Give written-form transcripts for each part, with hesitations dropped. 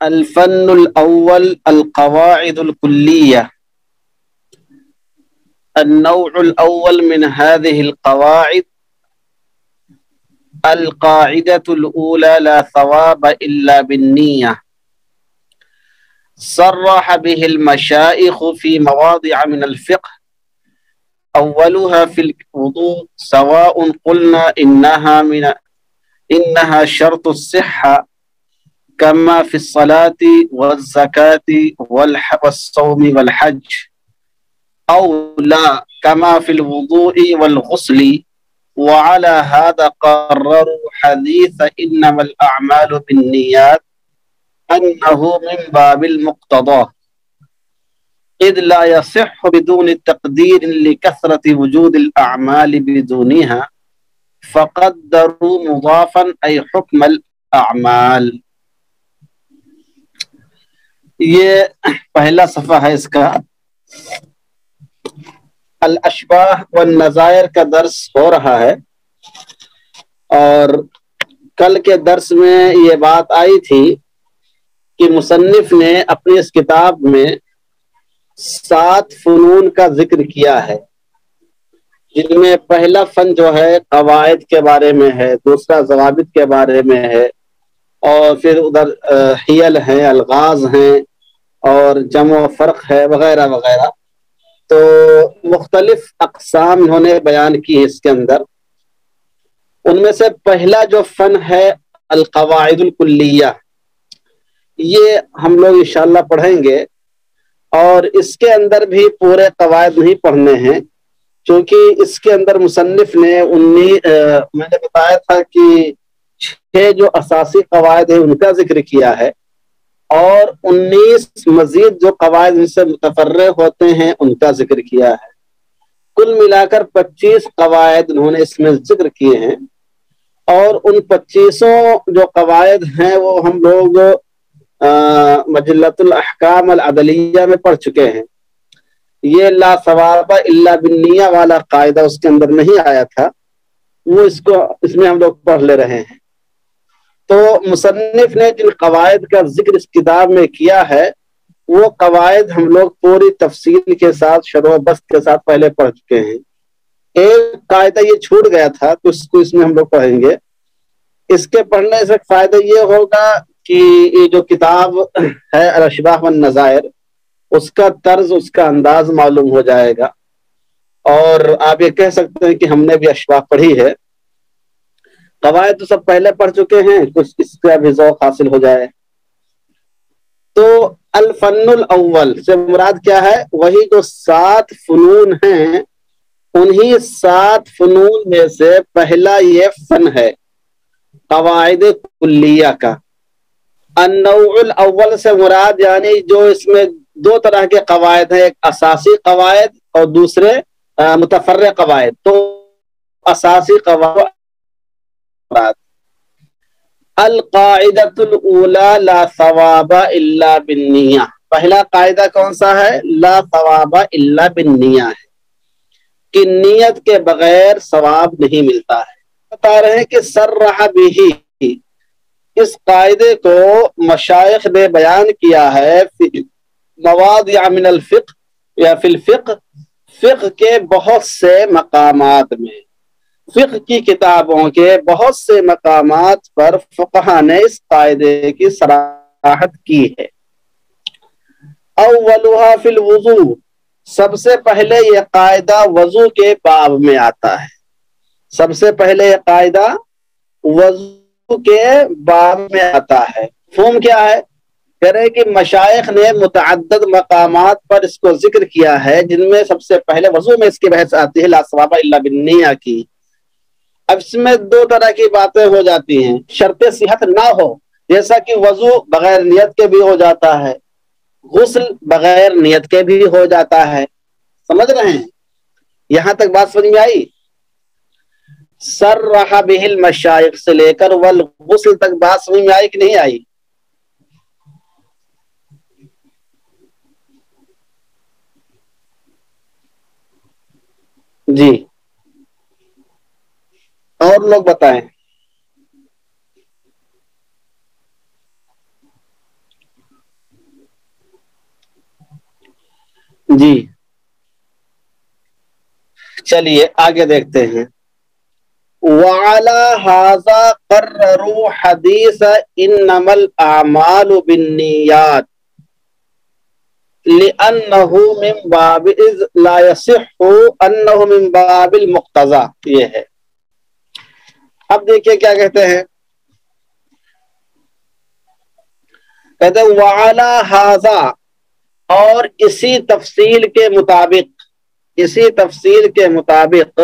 الفن الأول القواعد الكلية. النوع الأول من هذه القواعد القاعدة الأولى لا ثواب إلا بالنية. صرح به المشايخ في مواضع من الفقه، أولها في الوضوء، سواء قلنا إنها شرط الصحة كما في الصلاة والزكاة والصوم والحج، أو لا كما في الوضوء والغسل. وعلى هذا قرروا حديث إنما الأعمال بالنيات أنه من باب المقتضى، إذ لا يصح بدون تقدير لكثرة وجود الأعمال بدونها، فقدروا مضافا أي حكم الأعمال. یہ پہلا صفحہ ہے اس کا. الاشباہ والنظائر کا درس ہو رہا ہے، اور کل کے درس میں یہ بات آئی تھی کہ مصنف نے اپنی اس کتاب میں 7 فنون کا ذکر کیا ہے، جن میں پہلا فن جو ہے قواعد کے بارے میں ہے، دوسرا ضوابط کے بارے میں ہے، اور پھر ادھر حیل ہیں، الغاز ہیں، اور جمع و فرق ہے، وغیرہ وغیرہ. تو مختلف اقسام انہوں نے بیان کی اس کے اندر. ان میں سے پہلا جو فن ہے القواعد الکلیہ، یہ ہم لوگ انشاءاللہ پڑھیں گے، اور اس کے اندر بھی پورے قواعد نہیں پڑھنے ہیں، چونکہ اس کے اندر مصنف نے میں نے بتایا تھا کہ 6 جو اساسی قواعد ہیں ان کا ذکر کیا ہے، اور 19 مزید جو قواعد ان سے متفرع ہوتے ہیں ان کا ذکر کیا ہے. کل ملا کر 25 قواعد انہوں نے اس میں ذکر کیے ہیں، اور ان 25 جو قواعد ہیں وہ ہم لوگ مجلۃ الاحکام العدلیہ میں پڑھ چکے ہیں. یہ لا ثواب الا بالنیہ والا قاعدہ اس کے اندر نہیں آیا تھا، وہ اس میں ہم لوگ پڑھ لے رہے ہیں. تو مصنف نے جن قواعد کا ذکر اس کتاب میں کیا ہے وہ قواعد ہم لوگ پوری تفصیل کے ساتھ شرح و بسط کے ساتھ پہلے پڑھ چکے ہیں. ایک قاعدہ یہ چھوٹ گیا تھا تو اس کو اس میں ہم لوگ پڑھیں گے. اس کے پڑھنے سے فائدہ یہ ہوگا کہ یہ جو کتاب ہے الاشباہ والنظائر، اس کا طرز، اس کا انداز معلوم ہو جائے گا، اور آپ یہ کہہ سکتے ہیں کہ ہم نے بھی اشباہ پڑھی ہے. قواعد تو سب پہلے پڑھ چکے ہیں، کچھ اس کا بھی ذوق حاصل ہو جائے. تو الفن الاول سے مراد کیا ہے؟ وہی جو 7 فنون ہیں، انہی 7 فنون میں سے پہلا یہ فن ہے قواعد کلیہ کا. النوع الاول سے مراد یعنی جو اس میں 2 طرح کے قواعد ہیں، ایک اساسی قواعد اور دوسرے متفرع قواعد. تو اساسی قواعد القاعدۃ الاولی لا ثواب الا بالنیہ. پہلا قاعدہ کون سا ہے؟ لا ثواب الا بالنیہ ہے، کہ نیت کے بغیر ثواب نہیں ملتا ہے. بتا رہے ہیں کہ صرح بہ، اس قاعدے کو مشائخ نے بیان کیا ہے فی مواضع من الفقہ، یا فی الفقہ، فقہ کے بہت سے مقامات میں، فقہ کی کتابوں کے بہت سے مقامات پر فقہا نے اس قاعدے کی صراحت کی ہے. اولها فی الوضوء، سب سے پہلے یہ قاعدہ وضو کے باب میں آتا ہے. سب سے پہلے یہ قاعدہ وضو کے باب میں آتا ہے. مفہوم کیا ہے؟ کہہ رہے کہ مشائخ نے متعدد مقامات پر اس کو ذکر کیا ہے، جن میں سب سے پہلے وضو میں اس کی بحث آتی ہے لا ثواب الا بالنیہ کی. اب اس میں 2 طرح کی باتیں ہو جاتی ہیں. شرط صحت نہ ہو، جیسا کہ وضو بغیر نیت کے بھی ہو جاتا ہے، غسل بغیر نیت کے بھی ہو جاتا ہے. سمجھ رہے ہیں؟ یہاں تک بات سمجھ میں آئی؟ صرح بہ المشائخ سے لے کر والغسل تک بات سمجھ میں آئی کہ نہیں آئی؟ جی، اور لوگ بتائیں. جی چلیے آگے دیکھتے ہیں. وَعَلَى هَذَا قَرَّرُوا حَدِيثَ إِنَّمَا الْأَعْمَالُ بِالنِّيَّاتِ لِأَنَّهُ مِنْ بَابِ إِذْ لَا يَصِحُّ أَنَّهُ مِنْ بَابِ الْمُقْتَضَى. یہ ہے. اب دیکھیے کیا کہتے ہیں. کہتے ہیں وَعَلَى هَذَا، اور اسی تفصیل کے مطابق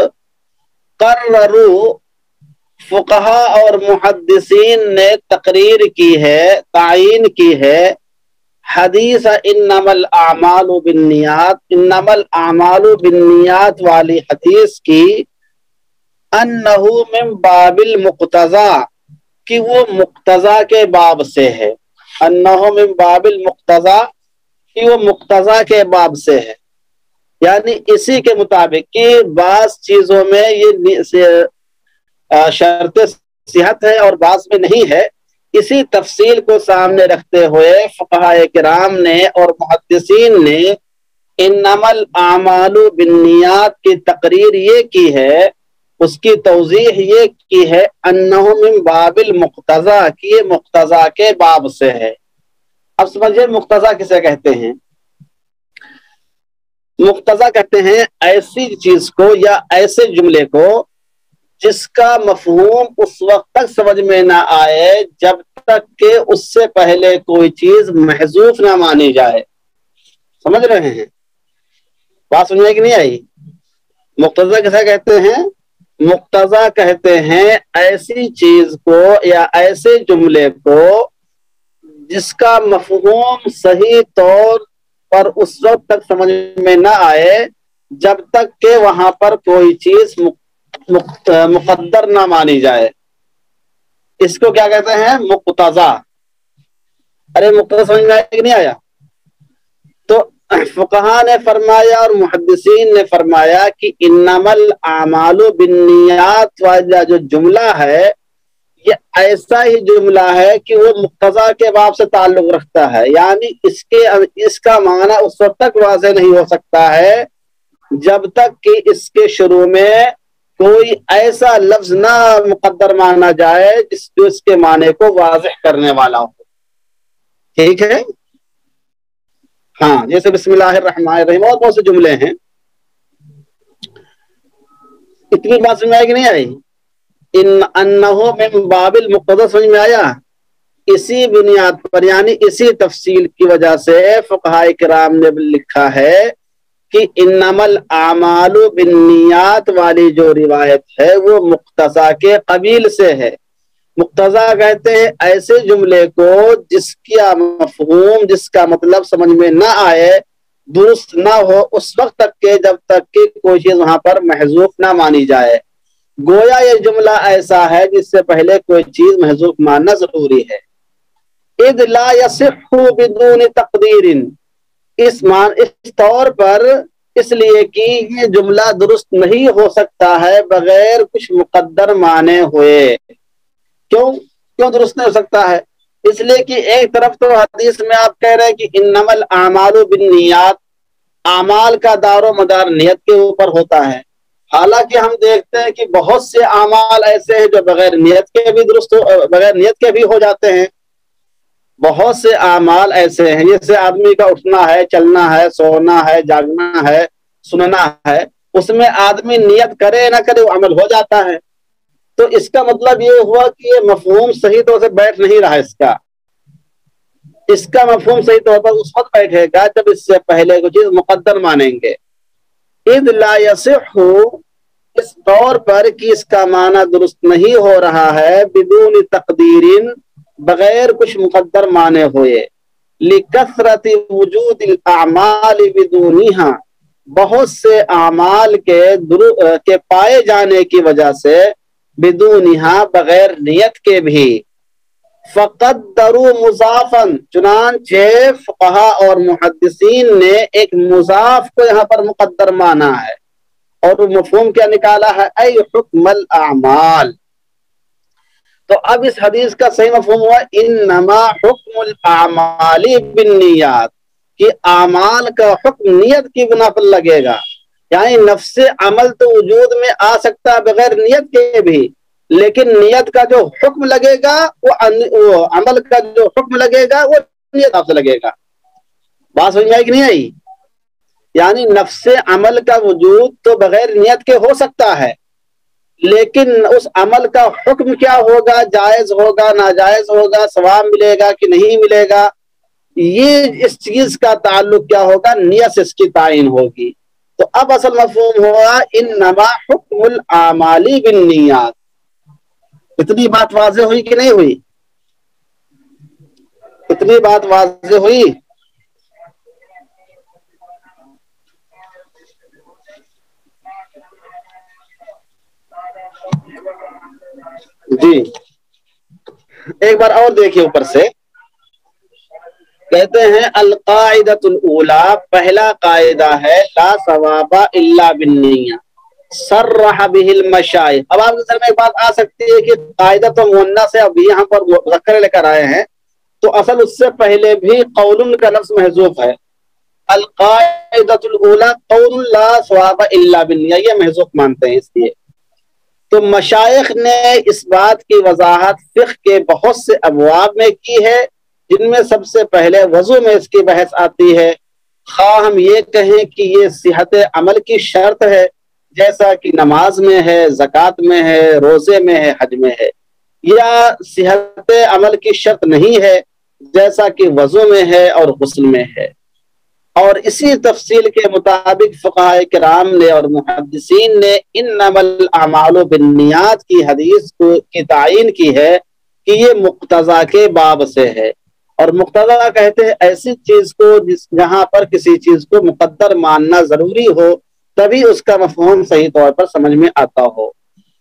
قرروا، فقہا اور محدثین نے تقریر کی ہے، تعیین کی ہے، حدیث انما الاعمال بالنیات، انما الاعمال بالنیات والی حدیث کی، انہ من باب المقتضی، کہ وہ مقتضی کے باب سے ہے. انہ من باب المقتضی، کہ وہ مقتضی کے باب سے ہے، یعنی اسی کے مطابق کہ بعض چیزوں میں یہ شرط صحت ہے اور بعض میں نہیں ہے. اسی تفصیل کو سامنے رکھتے ہوئے فقہاء کرام نے اور محدثین نے انما الاعمال بالنیات کی تقریر یہ کی ہے، اس کی توضیح یہ کی ہے، انہ من باب المقتضی، کہ یہ مقتضی کے باب سے ہے. اب سمجھے مقتضی کسے کہتے ہیں. مقتضی کہتے ہیں ایسی چیز کو یا ایسے جملے کو جس کا مفہوم اس وقت تک سمجھ میں نہ آئے جب تک کہ اس سے پہلے کوئی چیز محذوف نہ مانی جائے. سمجھ رہے ہیں بات؟ سمجھنے کی نہیں آئی؟ مقتضی کیسا کہتے ہیں؟ مقتضی کہتے ہیں ایسی چیز کو یا ایسے جملے کو جس کا مفہوم صحیح طور پر اس وقت تک سمجھ میں نہ آئے جب تک کہ وہاں پر کوئی چیز مقدر نہ مانی جائے. اس کو کیا کہتے ہیں؟ مقتضی. ارے مقتضی سمجھ میں آیا کہ نہیں آیا؟ تو فقہا نے فرمایا اور محدثین نے فرمایا کہ انما الاعمال بالنیات والا جو جملہ ہے یہ ایسا ہی جملہ ہے کہ وہ مقتضی کے باب سے تعلق رکھتا ہے، یعنی اس کا معنی اس وقت تک واضح نہیں ہو سکتا ہے جب تک کہ اس کے شروع میں کوئی ایسا لفظ نہ مقدر مانا جائے جو اس کے معنی کو واضح کرنے والا ہو. ٹھیک ہے؟ ہاں، جیسے بسم اللہ الرحمن الرحیم اور بہت سے جملے ہیں. اتنی بات سمجھ میں آئی کہ نہیں آئی؟ انہو من باب المقتضی سمجھ میں آیا؟ اسی بنیاد پر یعنی اسی تفصیل کی وجہ سے فقہاء کرام نے لکھا ہے کہ انما الاعمال بالنیات والی جو روایت ہے وہ مقتضی کے قبیل سے ہے. مقتضی کہتے ہیں ایسے جملے کو جس کا مفہوم، جس کا مطلب سمجھ میں نہ آئے، درست نہ ہو اس وقت تک کہ جب تک کہ کوئی چیز وہاں پر محذوف نہ مانی جائے. گویا یہ جملہ ایسا ہے جس سے پہلے کوئی چیز محذوف ماننا ضروری ہے. اذ لا يصح بدون تقدیر، اس طور پر اس لیے کہ یہ جملہ درست نہیں ہو سکتا ہے بغیر کچھ مقدر مانے ہوئے. کیوں درست نہیں ہو سکتا ہے؟ اس لیے کہ ایک طرف تو حدیث میں آپ کہہ رہے ہیں کہ انما الاعمال بالنیات، اعمال کا دار و مدار نیت کے اوپر ہوتا ہے، حالانکہ ہم دیکھتے ہیں کہ بہت سے اعمال ایسے ہیں جو بغیر نیت کے بھی ہو جاتے ہیں. بہت سے اعمال ایسے ہیں جیسے آدمی کا اٹھنا ہے، چلنا ہے، سونا ہے، جاگنا ہے، سننا ہے، اس میں آدمی نیت کرے نہ کرے وہ عمل ہو جاتا ہے. تو اس کا مطلب یہ ہوا کہ یہ مفہوم صحیح طور سے بیٹھ نہیں رہا. اس کا مفہوم صحیح طور پر اس وقت بیٹھے گا جب اس سے پہلے کوئی چیز مقدر مانیں گے. اذ لا يصح، اس طور پر کہ اس کا معنی درست نہیں ہو رہا ہے، بدون تقدیر، بغیر کچھ مقدر مانے ہوئے، لکثرت وجود الاعمال بدونها، بہت سے اعمال کے پائے جانے کی وجہ سے، بدونها بغیر نیت کے بھی، فقدروا مضافا، چنانچہ فقہا اور محدثین نے ایک مضاف کو یہاں پر مقدر مانا ہے اور مفہوم کیا نکالا ہے؟ ای حکم الاعمال. تو اب اس حدیث کا صحیح مفہوم ہوا انما حکم الاعمال بالنیات، کہ اعمال کا حکم نیت کی بنا پر لگے گا، یعنی نفس عمل تو وجود میں آ سکتا ہے بغیر نیت کے بھی، لیکن نیت کا جو حکم لگے گا وہ عمل کا جو حکم لگے گا وہ نیت آپ سے لگے گا۔ بات سمجھ میں آئی کہ نہیں آئی؟ یعنی نفس عمل کا وجود تو بغیر نیت کے ہو سکتا ہے، لیکن اس عمل کا حکم کیا ہوگا، جائز ہوگا ناجائز ہوگا، ثواب ملے گا کہ نہیں ملے گا، یہ اس چیز کا تعلق کیا ہوگا، نیت سے اس کی تعین ہوگی۔ تو اب اصل مفہوم ہوا انما حکم الاعمال بالنیات۔ اتنی بات واضح ہوئی کہ نہیں ہوئی؟ اتنی بات واضح ہوئی؟ جی ایک بار اور دیکھیے اوپر سے، کہتے ہیں القاعدۃ الاولی، پہلا قاعدہ ہے لا ثواب الا بالنیہ صرح به المشائخ۔ اب آپ کے سر میں ایک بات آ سکتی ہے کہ قاعدہ تو مؤنث ہے، اب یہاں پر مذکر لے کر آئے ہیں، تو اصل اس سے پہلے بھی قول کا لفظ محذوف ہے۔ القاعدۃ الاولی قول لا ثواب الا بالنیہ، یہ محذوف مانتے ہیں اس لیے۔ تو مشائخ نے اس بات کی وضاحت فقہ کے بہت سے ابواب میں کی ہے، جن میں سب سے پہلے وضو میں اس کی بحث آتی ہے، خواہ ہم یہ کہیں کہ یہ صحت عمل کی شرط ہے جیسا کہ نماز میں ہے، زکوٰۃ میں ہے، روزے میں ہے، حج میں ہے، یا صحت عمل کی شرط نہیں ہے جیسا کہ وضو میں ہے اور غسل میں ہے۔ اور اسی تفصیل کے مطابق فقہاء کرام نے اور محدثین نے انما الاعمال بالنیات کی حدیث کی تعین کی ہے کہ یہ مقتضا کے باب سے ہے، اور مقتضا کہتے ہیں ایسی چیز کو جہاں پر کسی چیز کو مقدر ماننا ضروری ہو تبھی اس کا مفہوم صحیح طور پر سمجھ میں آتا ہو،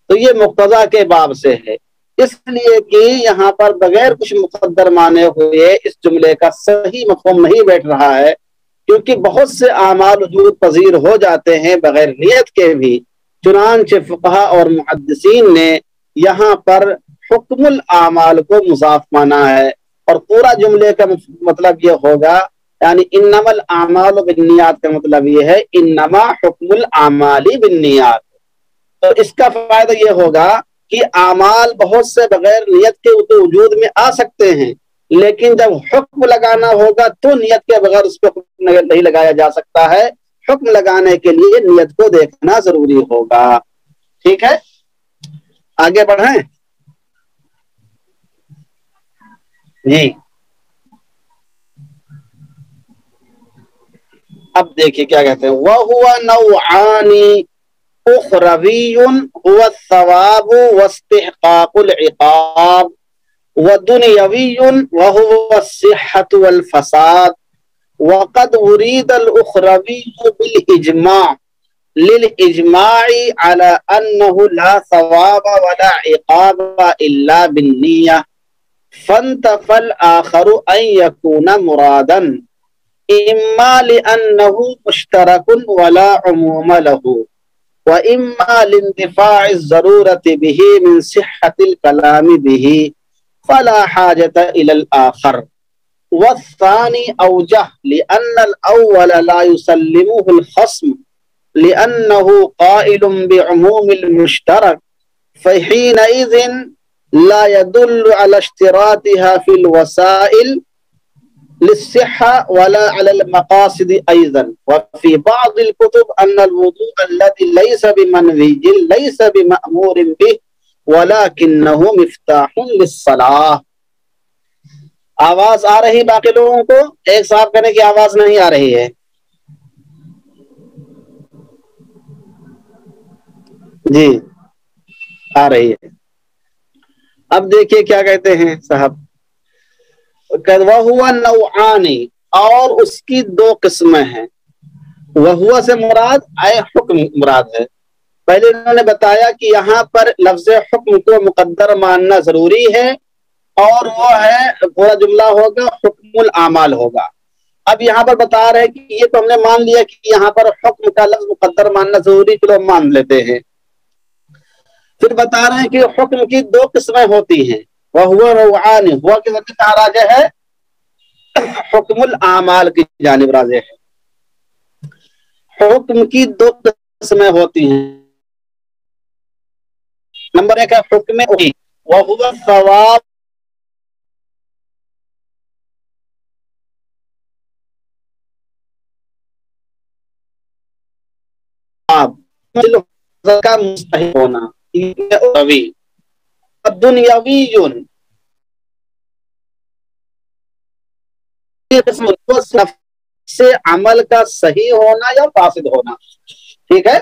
تو یہ مقتضا کے باب سے ہے، اس لیے کہ یہاں پر بغیر کچھ مقدر مانے ہوئے اس جملے کا صحیح مفہوم نہیں بیٹھ رہا ہے، کیونکہ بہت سے اعمال وجود پذیر ہو جاتے ہیں بغیر نیت کے بھی۔ چنانچہ فقہاء اور محدثین نے یہاں پر حکم الاعمال کو مضاف مانا ہے، اور پورا جملے کا مطلب یہ ہوگا، یعنی انما الاعمال بالنیات کا مطلب یہ ہے انما حکم الاعمال بالنیات۔ تو اس کا فائدہ یہ ہوگا کہ اعمال بہت سے بغیر نیت کے تو وجود میں آ سکتے ہیں، لیکن جب حکم لگانا ہوگا تو نیت کے بغیر اس پہ حکم نہیں لگایا جا سکتا ہے، حکم لگانے کے لیے نیت کو دیکھنا ضروری ہوگا۔ ٹھیک ہے، آگے بڑھیں جی۔ اب دیکھیے کیا کہتے ہیں، وَهُوَ نَوْعَانِ اُخْرَوِيٌّ هُوَ الثَّوَابُ وَاسْتِحْقَاقُ الْعِقَابِ، وَدُنْيَوِيٌّ وَهُوَ الصِّحَّةُ وَالْفَسَادُ، وَقَدْ أُرِيدَ الْأُخْرَوِيُّ بِالْإِجْمَاعِ لِلْإِجْمَاعِ عَلَى أَنَّهُ لَا ثَوَابَ وَلَا عِقَابَ إِلَّا بِالنِّيَّةِ، فَانْتَفَى الْآخَرُ أَنْ يَكُونَ مُرَادًا اما لانه مشترك ولا عموم له، واما لانتفاع الضرورة به من صحة الكلام به فلا حاجة الى الاخر، والثاني اوجه لان الاول لا يسلمه الخصم لانه قائل بعموم المشترك، فحينئذ لا يدل على اشتراطها في الوسائل للصحة ولا على المقاصد أيضا، وفي بعض الكتب أن الوضوء الذي ليس بمنهي ليس بمأمور به ولكنه مفتاح للصلاة۔ آواز آ رہی باقی لوگوں کو؟ ایک صاحب کہنے کی آواز نہیں آ رہی ہے جی، آ رہی ہے۔ اب دیکھیے کیا کہتے ہیں صاحب، وَهُوَ نَوْعَانِ، اور اس کی دو قسمیں ہیں۔ وَهُوَ سے مراد اے حکم مراد ہے۔ پہلے انہوں نے بتایا کہ یہاں پر لفظ حکم کو مقدر ماننا ضروری ہے، اور وہ ہے پورا جملہ ہوگا حکم الاعمال ہوگا۔ اب یہاں پر بتا رہے ہیں کہ یہ تو ہم نے مان لیا کہ یہاں پر حکم کا لفظ مقدر ماننا ضروری، چلو ہم مان لیتے ہیں۔ پھر بتا رہے ہیں کہ حکم کی دو قسمیں ہوتی ہیں، وَهُوَ نَوْعَانِ، ہوا کے ذریعے کہا راجع ہے حکم الاعمال کی جانب راجع ہے. حکم کی دو قسمیں ہوتی ہیں. نمبر ایک ہے حکم وہو ثواب کا مستحق ہونا دنیاوی سے عمل کا صحیح ہونا یا فاسد ہونا. ٹھیک ہے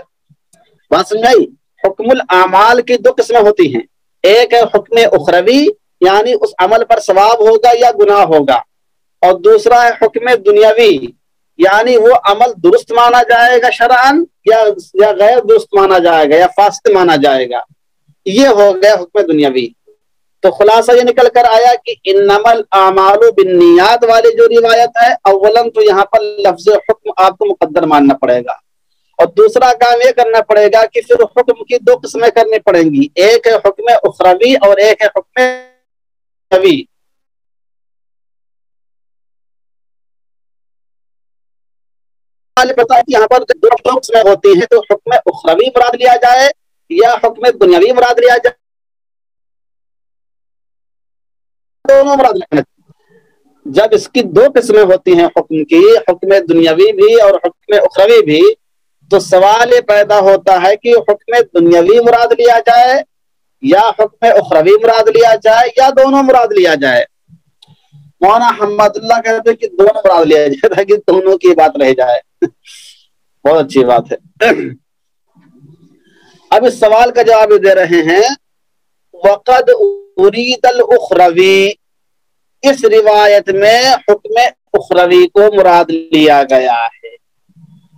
بات سمجھائی. حکم الاعمال کی دو قسمیں ہوتی ہیں. ایک ہے حکم اخروی یعنی اس عمل پر ثواب ہوگا یا گناہ ہوگا, اور دوسرا ہے حکم دنیاوی یعنی وہ عمل درست مانا جائے گا شرعن یا غیر درست مانا جائے گا یا فاسد مانا جائے گا. یہ ہو گیا حکم دنیاوی. تو خلاصہ یہ نکل کر آیا کہ انما الاعمال بالنیات والی جو روایت ہے, اولاً تو یہاں پر لفظ حکم آپ کو مقدر ماننا پڑے گا, اور دوسرا کام یہ کرنا پڑے گا کہ پھر حکم کی دو قسمیں کرنی پڑیں گی. ایک ہے حکم اخروی اور ایک ہے حکم دنیاوی. پتا ہے کہ یہاں پر دو قسمیں ہوتی ہیں, تو حکم اخروی مراد لیا جائے یا حکم دنیاوی مراد لیا جائے, دونوں مراد لیا جائے. جب اس کی دو قسمیں ہوتی ہیں حکم کی, حکم دنیاوی بھی اور حکم اخروی بھی, تو سوال یہ پیدا ہوتا ہے کہ حکم دنیاوی مراد لیا جائے یا حکم اخروی مراد لیا جائے یا دونوں مراد لیا جائے. مولانا حمد اللہ کہتے ہیں کہ دونوں مراد لیا جائے تاکہ دونوں کی بات رہ جائے. بہت اچھی بات ہے. اب اس سوال کا جواب دے رہے ہیں. وقد ارید الاخروی, اس روایت میں حکم اخروی کو مراد لیا گیا ہے.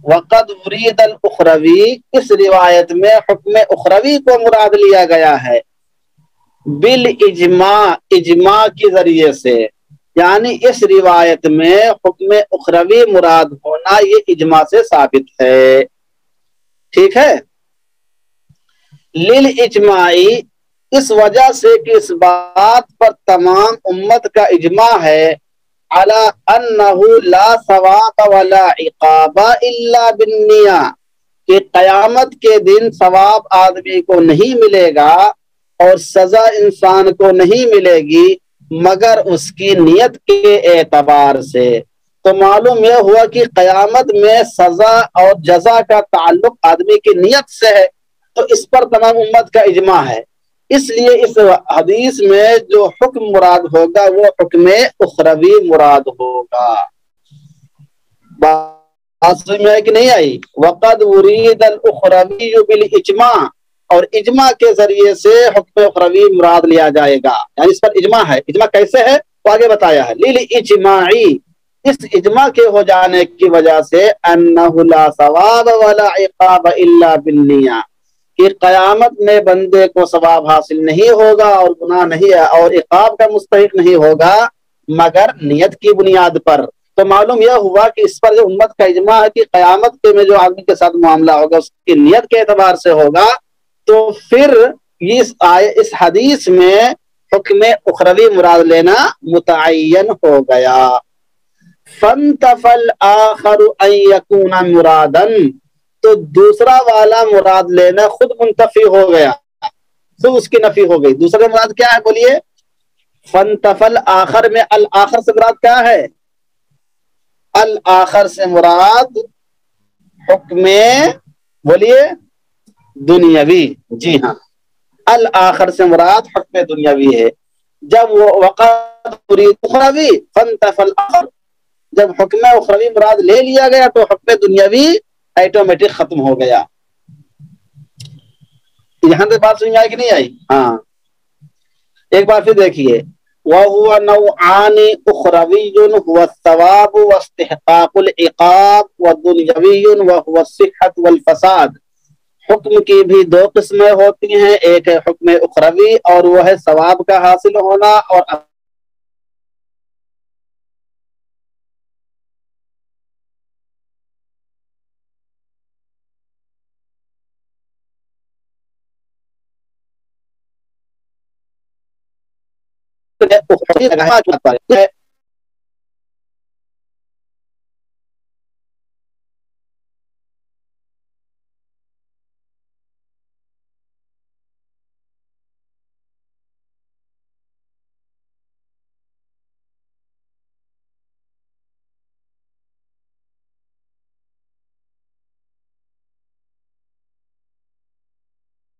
وقد ارید الاخروی, اس روایت میں حکم اخروی کو مراد لیا گیا ہے. بالاجماع, اجماع کے ذریعے سے, یعنی اس روایت میں حکم اخروی مراد ہونا یہ اجماع سے ثابت ہے. ٹھیک ہے. للاجماعی, اس وجہ سے کہ اس بات پر تمام امت کا اجماع ہے, علی انہ لا ثواب ولا عقاب الا بالنیہ, کہ قیامت کے دن ثواب آدمی کو نہیں ملے گا اور سزا انسان کو نہیں ملے گی مگر اس کی نیت کے اعتبار سے. تو معلوم یہ ہوا کہ قیامت میں سزا اور جزا کا تعلق آدمی کی نیت سے ہے, تو اس پر تمام امت کا اجماع ہے. اس لیے اس حدیث میں جو حکم مراد ہوگا وہ حکم اخروی مراد ہوگا. بات سمجھ میں آئی کہ نہیں آئی؟ وقد ارید الاخروی بالاجماع, اور اجماع کے ذریعے سے حکم اخروی مراد لیا جائے گا, یعنی اس پر اجماع ہے. اجماع کیسے ہے وہ آگے بتایا ہے. للاجماعی, اس اجماع کے ہو جانے کی وجہ سے, انہ لا ثواب ولا عقاب الا بالنیہ, کہ قیامت میں بندے کو ثواب حاصل نہیں ہوگا اور گناہ نہیں ہے اور عقاب کا مستحق نہیں ہوگا مگر نیت کی بنیاد پر. تو معلوم یہ ہوا کہ اس پر جو امت کا اجماع ہے کہ قیامت کے میں جو آدمی کے ساتھ معاملہ ہوگا اس کی نیت کے اعتبار سے ہوگا, تو پھر اس حدیث میں حکم اخروی مراد لینا متعین ہو گیا. فانتفل آخر ان یکون مرادن, تو دوسرا والا مراد لینا خود منتفی ہو گیا, خود اس کی نفی ہو گئی. دوسرا مراد کیا ہے بولیے؟ فانتفل آخر میں الآخر سے مراد کیا ہے؟ الآخر سے مراد حکم بولیے دنیاوی. جی ہاں, الآخر سے مراد حکم دنیاوی ہے. جب وہ وقت ارید اخروی فانتفل آخر, جب حکم اخروی مراد لے لیا گیا تو حکم دنیاوی ایٹومیٹک ختم ہو گیا. یہاں سے بات سمجھ آئی کہ نہیں آئی؟ ہاں, ایک بار پھر دیکھیے. وَهُوَ نَوْعَانِ أُخْرَوِيٌّ هُوَ الثَّوَابُ وَاسْتِحْقَاقُ الْعِقَابِ وَدُنْيَوِيٌّ وَهُوَ الصِّحَّةُ وَالْفَسَادُ, حکم کی بھی دو قسمیں ہوتی ہیں, ایک ہے حکم اخروی اور وہ ہے ثواب کا حاصل ہونا اور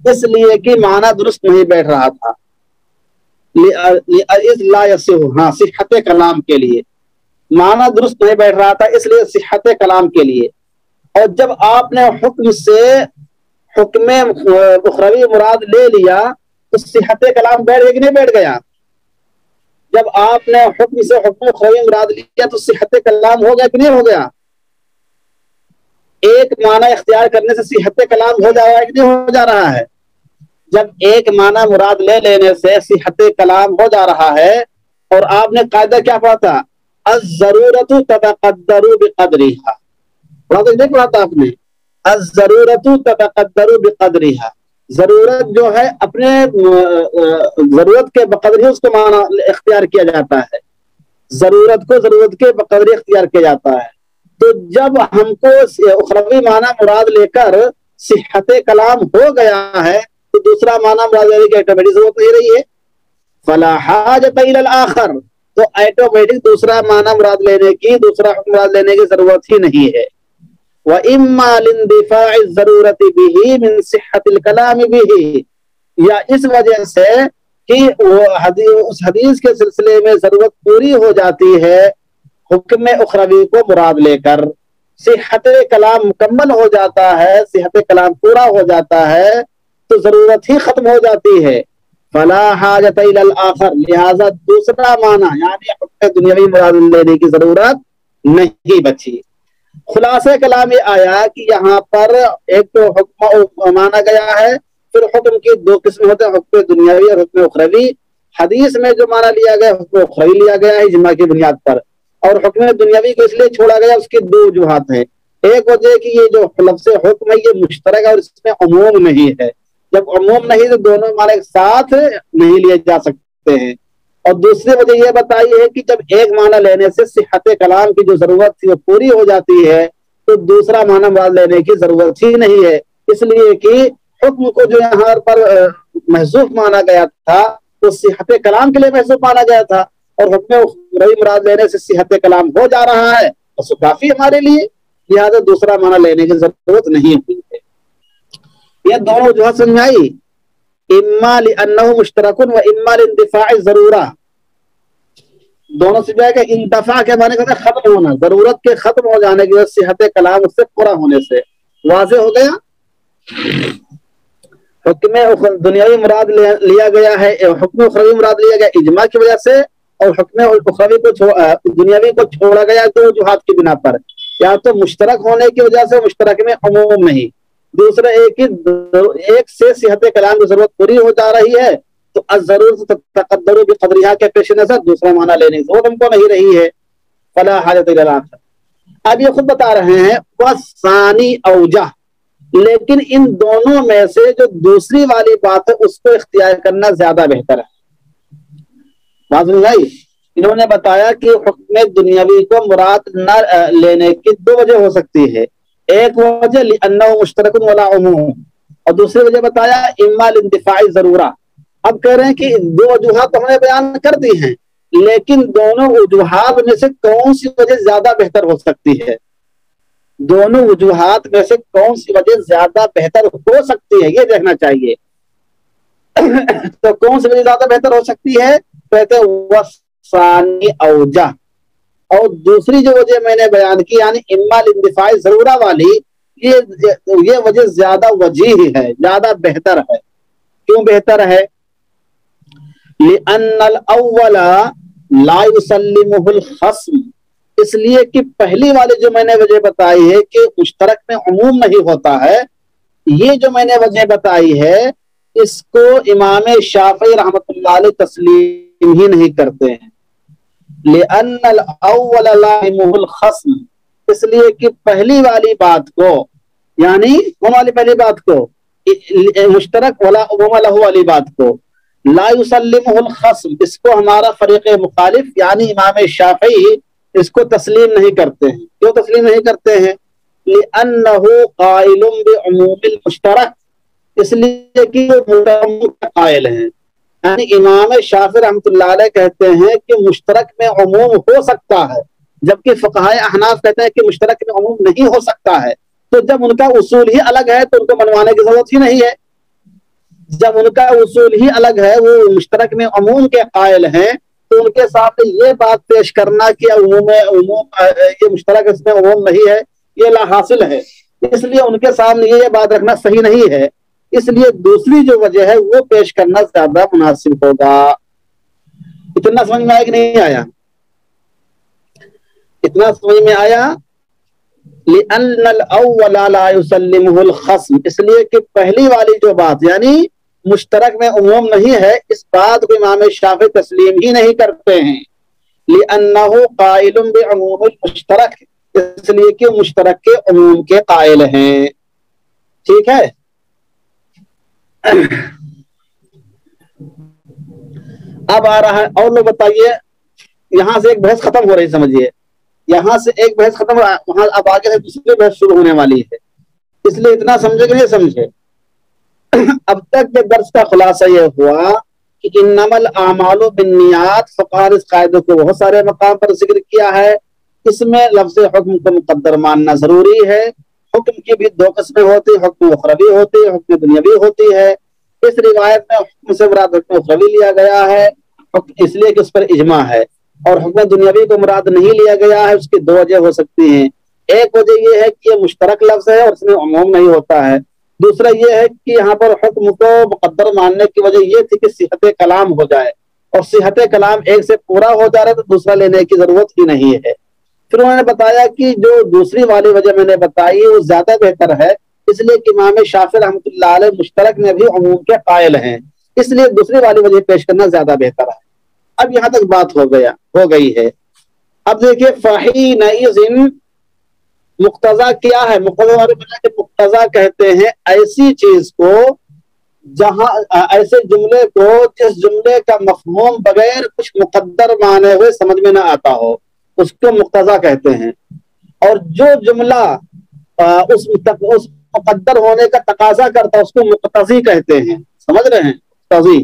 اس لیے کہ معنی درست نہیں بیٹھ رہا تھا، لا یصح، ہاں صحت کلام کے لیے معنی درست نہیں بیٹھ رہا تھا، اس لیے صحت کلام کے لیے۔ اور جب آپ نے حکم سے حکم اخروی مراد لے لیا تو صحت کلام بیٹھ گیا کہ نہیں بیٹھ گیا؟ جب آپ نے حکم سے حکم اخروی مراد لیا تو صحت کلام ہو گیا کہ نہیں ہو گیا؟ ایک معنی اختیار کرنے سے صحت کلام ہو جا رہا ہے کہ نہیں ہو جا رہا ہے؟ جب ایک معنی مراد لے لینے سے صحت کلام ہو جا رہا ہے، اور آپ نے قاعدہ کیا پڑھا تھا؟ الضرورت تتقدر بقدرها، پڑھا تو نہیں پڑھا تھا آپ نے؟ الضرورت تتقدر بقدرها، ضرورت جو ہے اپنے ضرورت کے بقدر ہی اس کو معنی اختیار کیا جاتا ہے، ضرورت کو ضرورت کے بقدر اختیار کیا جاتا ہے۔ تو جب ہم کو اخروی معنی مراد لے کر صحت کلام ہو گیا ہے تو دوسرا معنی مراد لینے کی آٹومیٹک ضرورت نہیں رہی ہے، فلا حاجت الی الاخر، تو آٹومیٹک دوسرا معنی مراد لینے کی، دوسرا حکم مراد لینے کی ضرورت ہی نہیں ہے۔ وَإِمَّا لِانْدِفَاعِ الضَّرُورَةِ بِهِ مِنْ صِحَّةِ الْكَلَامِ بِهِ، یا اس وجہ سے کہ وہ اس حدیث کے سلسلے میں ضرورت پوری ہو جاتی ہے حکم اخروی کو مراد لے کر، صحت کلام مکمل ہو جاتا ہے، صحت کلام پورا ہو جاتا ہے تو ضرورت ہی ختم ہو جاتی ہے۔ فلا حاجت الی الاخر، لہذا دوسرا معنی یعنی حکم دنیاوی مراد لینے کی ضرورت نہیں بچی۔ خلاصہ کلام یہ آیا کہ یہاں پر ایک تو حکم مانا گیا ہے، پھر حکم کی دو قسم ہوتے ہیں، حکم دنیاوی اور حکم اخروی۔ حدیث میں جو مانا لیا گیا حکم اخروی لیا گیا ہے اجماع کی بنیاد پر، اور حکم دنیاوی کو اس لیے چھوڑا گیا، اس کی دو وجوہات ہیں۔ ایک وجہ کہ یہ جو لفظ حکم ہے یہ مشترک ہے اور اس میں عموم نہیں ہے، جب عموم نہیں تو دونوں معنی ایک ساتھ نہیں لیے جا سکتے ہیں۔ اور دوسری وجہ یہ بتائی ہے کہ جب ایک معنی لینے سے صحت کلام کی جو ضرورت تھی وہ پوری ہو جاتی ہے تو دوسرا معنی مراد لینے کی ضرورت ہی نہیں ہے، اس لیے کہ حکم کو جو یہاں پر محذوف مانا گیا تھا وہ صحت کلام کے لیے محذوف مانا گیا تھا، اور حکم اخروی مراد لینے سے صحت کلام ہو جا رہا ہے بس کافی ہمارے لیے، لہٰذا دوسرا معنی لینے کی ضرورت نہیں ہوئی ہے۔ یہ دونوں وجوہات سمجھ آئی، اما لانہ مشترک و اما لاندفاع الضرورہ، دونوں سے جو ہے کہ انتفاع کے معنی کا ختم ہونا، ضرورت کے ختم ہو جانے کی وجہ سے صحت کلام اس سے پورا ہونے سے واضح ہو گیا۔ حکم دنیاوی مراد لیا گیا ہے، حکم اخروی مراد لیا گیا اجماع کی وجہ سے، اور حکم اخروی کو دنیاوی کو چھوڑا گیا دو وجوہات کی بنا پر، یا تو مشترک ہونے کی وجہ سے مشترک میں عموم نہیں، دوسرا ایک سے صحت کلام کی ضرورت پوری ہو جا رہی ہے تو الضرورت تقدر بقدرها کے پیش نظر دوسرا معنی لینے کی ضرورت ہم کو نہیں رہی ہے، فلا حاجت الی الاخر۔ اب یہ خود بتا رہے ہیں وَالثَّانِي أَوْجَحُ، لیکن ان دونوں میں سے جو دوسری والی بات ہے اس کو اختیار کرنا زیادہ بہتر ہے۔ بات سمجھ آئی؟ انہوں نے بتایا کہ حکم دنیاوی کو مراد نہ لینے کی دو وجہ ہو سکتی ہے، ایک وجہ لأنه مشترک ولا عموم، اور دوسری وجہ بتایا اما لاندفاع ضرورہ۔ اب کہہ رہے ہیں کہ دو وجوہات ہم نے بیان کر دی ہیں، لیکن دونوں وجوہات میں سے کون سی وجہ زیادہ بہتر ہو سکتی ہے؟ دونوں وجوہات میں سے کون سی وجہ زیادہ بہتر ہو سکتی ہے یہ دیکھنا چاہیے۔ تو کون سی وجہ زیادہ بہتر ہو سکتی ہے؟ کہتے ہیں وَالثَّانِي أَوْجَحُ، اور دوسری جو وجہ میں نے بیان کی یعنی اما لاندفاع ضرورہ والی، یہ وجہ زیادہ وجیح ہے، زیادہ بہتر ہے۔ کیوں بہتر ہے؟ لأن الأول لا يسلمه الخصم، اس لیے کہ پہلی والی جو میں نے وجہ بتائی ہے کہ مشترک میں عموم نہیں ہوتا ہے، یہ جو میں نے وجہ بتائی ہے اس کو امام شافعی رحمۃ اللہ علیہ تسلیم ہی نہیں کرتے ہیں۔ لأن الأول لا يسلمه الخصم، اس لیے کہ پہلی والی بات کو یعنی کون والی پہلی بات کو؟ مشترک ولا عموم له والی بات کو لا يسلمه الخصم، اس کو ہمارا فریق مخالف یعنی امام شافعی اس کو تسلیم نہیں کرتے ہیں۔ کیوں تسلیم نہیں کرتے ہیں؟ لأنه قائل بعموم المشترک، اس لیے کہ وہ قائل ہیں، یعنی امام شافعی رحمۃ اللہ علیہ کہتے ہیں کہ مشترک میں عموم ہو سکتا ہے، جبکہ فقہائے احناف کہتے ہیں کہ مشترک میں عموم نہیں ہو سکتا ہے۔ تو جب ان کا اصول ہی الگ ہے تو ان کو منوانے کی ضرورت ہی نہیں ہے۔ جب ان کا اصول ہی الگ ہے، وہ مشترک میں عموم کے قائل ہیں، تو ان کے سامنے یہ بات پیش کرنا کہ عموم یہ مشترک اس میں عموم نہیں ہے، یہ لا حاصل ہے، اس لیے ان کے سامنے یہ بات رکھنا صحیح نہیں ہے، اس لیے دوسری جو وجہ ہے وہ پیش کرنا زیادہ مناسب ہوگا۔ اتنا سمجھ میں آیا کہ نہیں آیا؟ اتنا سمجھ میں آیا؟ لِأَنَّ الْأَوَّلَ لَا يُسَلِّمُهُ الْخَصْمُ، اس لیے کہ پہلی والی جو بات یعنی مشترک میں عموم نہیں ہے، اس بات کو امام شافعی تسلیم ہی نہیں کرتے ہیں، لِأَنَّهُ قَائِلٌ بِعُمُومِ الْمُشْتَرَكِ، اس لیے کہ مشترک کے عموم کے قائل ہیں۔ ٹھیک ہے؟ اب آ رہا ہے، اور لوگ بتائیے، یہاں سے ایک بحث ختم ہو رہی، سمجھیے یہاں سے ایک بحث ختم ہو رہا ہے، وہاں اب آگے سے دوسری بحث شروع ہونے والی ہے، اس لیے اتنا سمجھے کہ نہیں سمجھے۔ اب تک کے درس کا خلاصہ یہ ہوا کہ انما الاعمال بالنیات، فقہ نے اس قاعدے کو بہت سارے مقام پر ذکر کیا ہے، اس میں لفظ حکم کو مقدر ماننا ضروری ہے۔ حکم کی بھی دو قسمیں ہوتی، حکم اخروی ہوتی ہے، حکم دنیاوی ہوتی ہے۔ اس روایت میں حکم سے مراد حکم اخروی لیا گیا ہے، اس لیے کہ اس پر اجماع ہے، اور حکم دنیاوی کو مراد نہیں لیا گیا ہے، اس کی دو وجہ ہو سکتی ہیں۔ ایک وجہ یہ ہے کہ یہ مشترک لفظ ہے اور اس میں عموم نہیں ہوتا ہے، دوسرا یہ ہے کہ یہاں پر حکم کو مقدر ماننے کی وجہ یہ تھی کہ صحت کلام ہو جائے، اور صحت کلام ایک سے پورا ہو جا رہا ہے تو دوسرا لینے کی ضرورت ہی نہیں ہے۔ پھر انہوں نے بتایا کہ جو دوسری والی وجہ میں نے بتائی وہ زیادہ بہتر ہے، اس لیے کہ امام شافعی رحمۃ اللہ علیہ مشترک میں بھی عموم کے قائل ہیں، اس لیے دوسری والی وجہ پیش کرنا زیادہ بہتر ہے۔ اب یہاں تک بات ہو گئی ہے۔ اب دیکھیے فحینئذ مقتضا کیا ہے؟ مقتضا کہتے ہیں ایسی چیز کو جہاں ایسے جملے کو جس جملے کا مفہوم بغیر کچھ مقدر مانے ہوئے سمجھ میں نہ آتا ہو، اس کو مقتضا کہتے ہیں، اور جو جملہ اس مقدر ہونے کا تقاضا کرتا ہے اس کو مقتضی کہتے ہیں۔ سمجھ رہے ہیں؟ مقتضی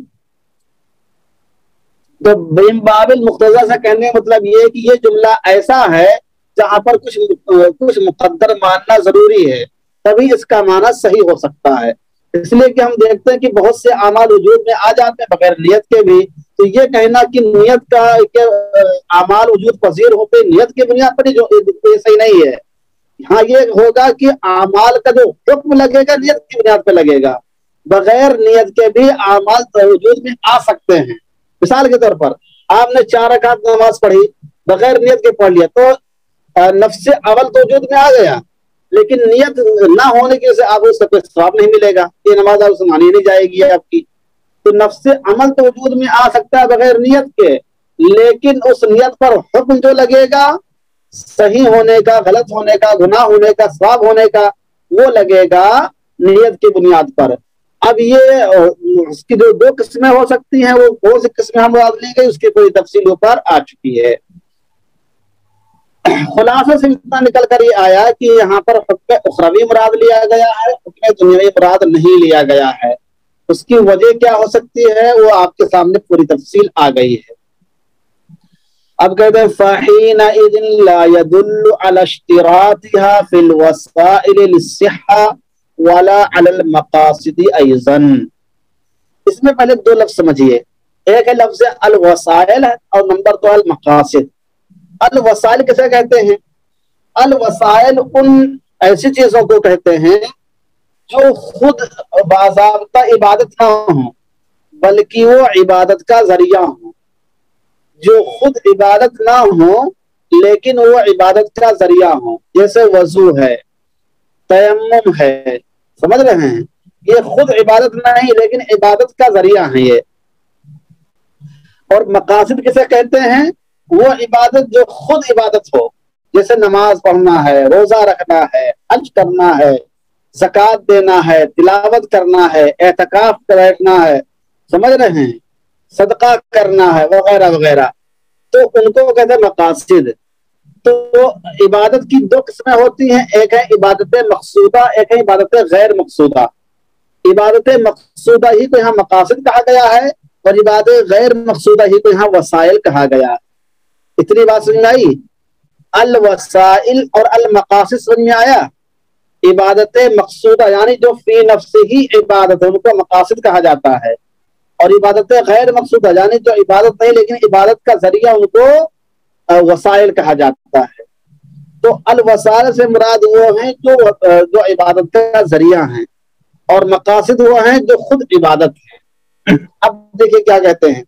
تو بن باب المقتضا سے کہنے کا مطلب یہ کہ یہ جملہ ایسا ہے جہاں پر کچھ مقدر ماننا ضروری ہے، تبھی اس کا معنی صحیح ہو سکتا ہے۔ اس لیے کہ ہم دیکھتے ہیں کہ بہت سے اعمال وجود میں آ جاتے ہیں بغیر نیت کے بھی، تو یہ کہنا کہ نیت کا اعمال وجود پذیر ہوتے نیت کی بنیاد پر جو صحیح نہیں ہے۔ ہاں یہ ہوگا کہ اعمال کا جو حکم لگے گا نیت کی بنیاد پہ لگے گا، بغیر نیت کے بھی اعمال وجود میں آ سکتے ہیں۔ مثال کے طور پر آپ نے 4 رکعت نماز پڑھی، بغیر نیت کے پڑھ لیا تو نفس اول تو وجود میں آ گیا، لیکن نیت نہ ہونے کی وجہ سے آپ کو اس کا کوئی ثواب نہیں ملے گا، یہ نماز آپ سے مانی نہیں جائے گی آپ کی۔ تو نفس عمل تو وجود میں آ سکتا ہے بغیر نیت کے، لیکن اس نیت پر حکم جو لگے گا صحیح ہونے کا، غلط ہونے کا، گناہ ہونے کا، ثواب ہونے کا، وہ لگے گا نیت کی بنیاد پر۔ اب یہ اس کی جو 2 قسمیں ہو سکتی ہیں، وہ کون سی قسمیں ہم مراد لی گئی اس کی کوئی تفصیل اوپر آ چکی ہے۔ خلاصے سے اتنا نکل کر یہ آیا کہ یہاں پر حکم اخروی مراد لیا گیا ہے، حکم دنیاوی مراد نہیں لیا گیا ہے۔ اس کی وجہ کیا ہو سکتی ہے وہ آپ کے سامنے پوری تفصیل آ گئی ہے۔ اب کہتے ہیں فَحِينَئِذٍ لَا يَدُلُّ عَلَى اشْتِرَاطِهَا فِي الْوَسَائِلِ لِلصِّحَّةِ وَلَا عَلَى الْمَقَاصِدِ أَيْضًا۔ اس میں پہلے 2 لفظ سمجھیے، ایک ہے لفظ الوسائل اور نمبر 2 المقاصد۔ الوسائل کسے کہتے ہیں؟ الوسائل ان ایسی چیزوں کو کہتے ہیں جو خود باضابطہ عبادت نہ ہوں بلکہ وہ عبادت کا ذریعہ ہوں، جو خود عبادت نہ ہوں لیکن وہ عبادت کا ذریعہ ہوں، جیسے وضو ہے، تیمم ہے، سمجھ رہے ہیں؟ یہ خود عبادت نہیں لیکن عبادت کا ذریعہ ہے یہ۔ اور مقاصد کسے کہتے ہیں؟ وہ عبادت جو خود عبادت ہو، جیسے نماز پڑھنا ہے، روزہ رکھنا ہے، حج کرنا ہے، زکوٰۃ دینا ہے، تلاوت کرنا ہے، اعتکاف بیٹھنا ہے، سمجھ رہے ہیں؟ صدقہ کرنا ہے وغیرہ وغیرہ، تو ان کو کہتے ہیں مقاصد۔ تو عبادت کی 2 قسمیں ہوتی ہیں، ایک ہے عبادت مقصودہ، ایک ہے عبادت غیر مقصودہ۔ عبادت مقصودہ ہی کو یہاں مقاصد کہا گیا ہے، اور عبادت غیر مقصودہ ہی کو یہاں وسائل کہا گیا ہے۔ اتنی بات سمجھ میں آئی؟ الوسائل اور المقاصد سمجھ میں آیا؟ عبادت مقصودہ یعنی جو فی نفس ہی عبادت ہے ان کو مقاصد کہا جاتا ہے، اور عبادت غیر مقصودہ یعنی جو عبادت نہیں لیکن عبادت کا ذریعہ ان کو وسائل کہا جاتا ہے۔ تو الوسائل سے مراد وہ ہیں جو عبادت کا ذریعہ ہیں، اور مقاصد وہ ہیں جو خود عبادت ہے۔ اب دیکھیں کیا کہتے ہیں،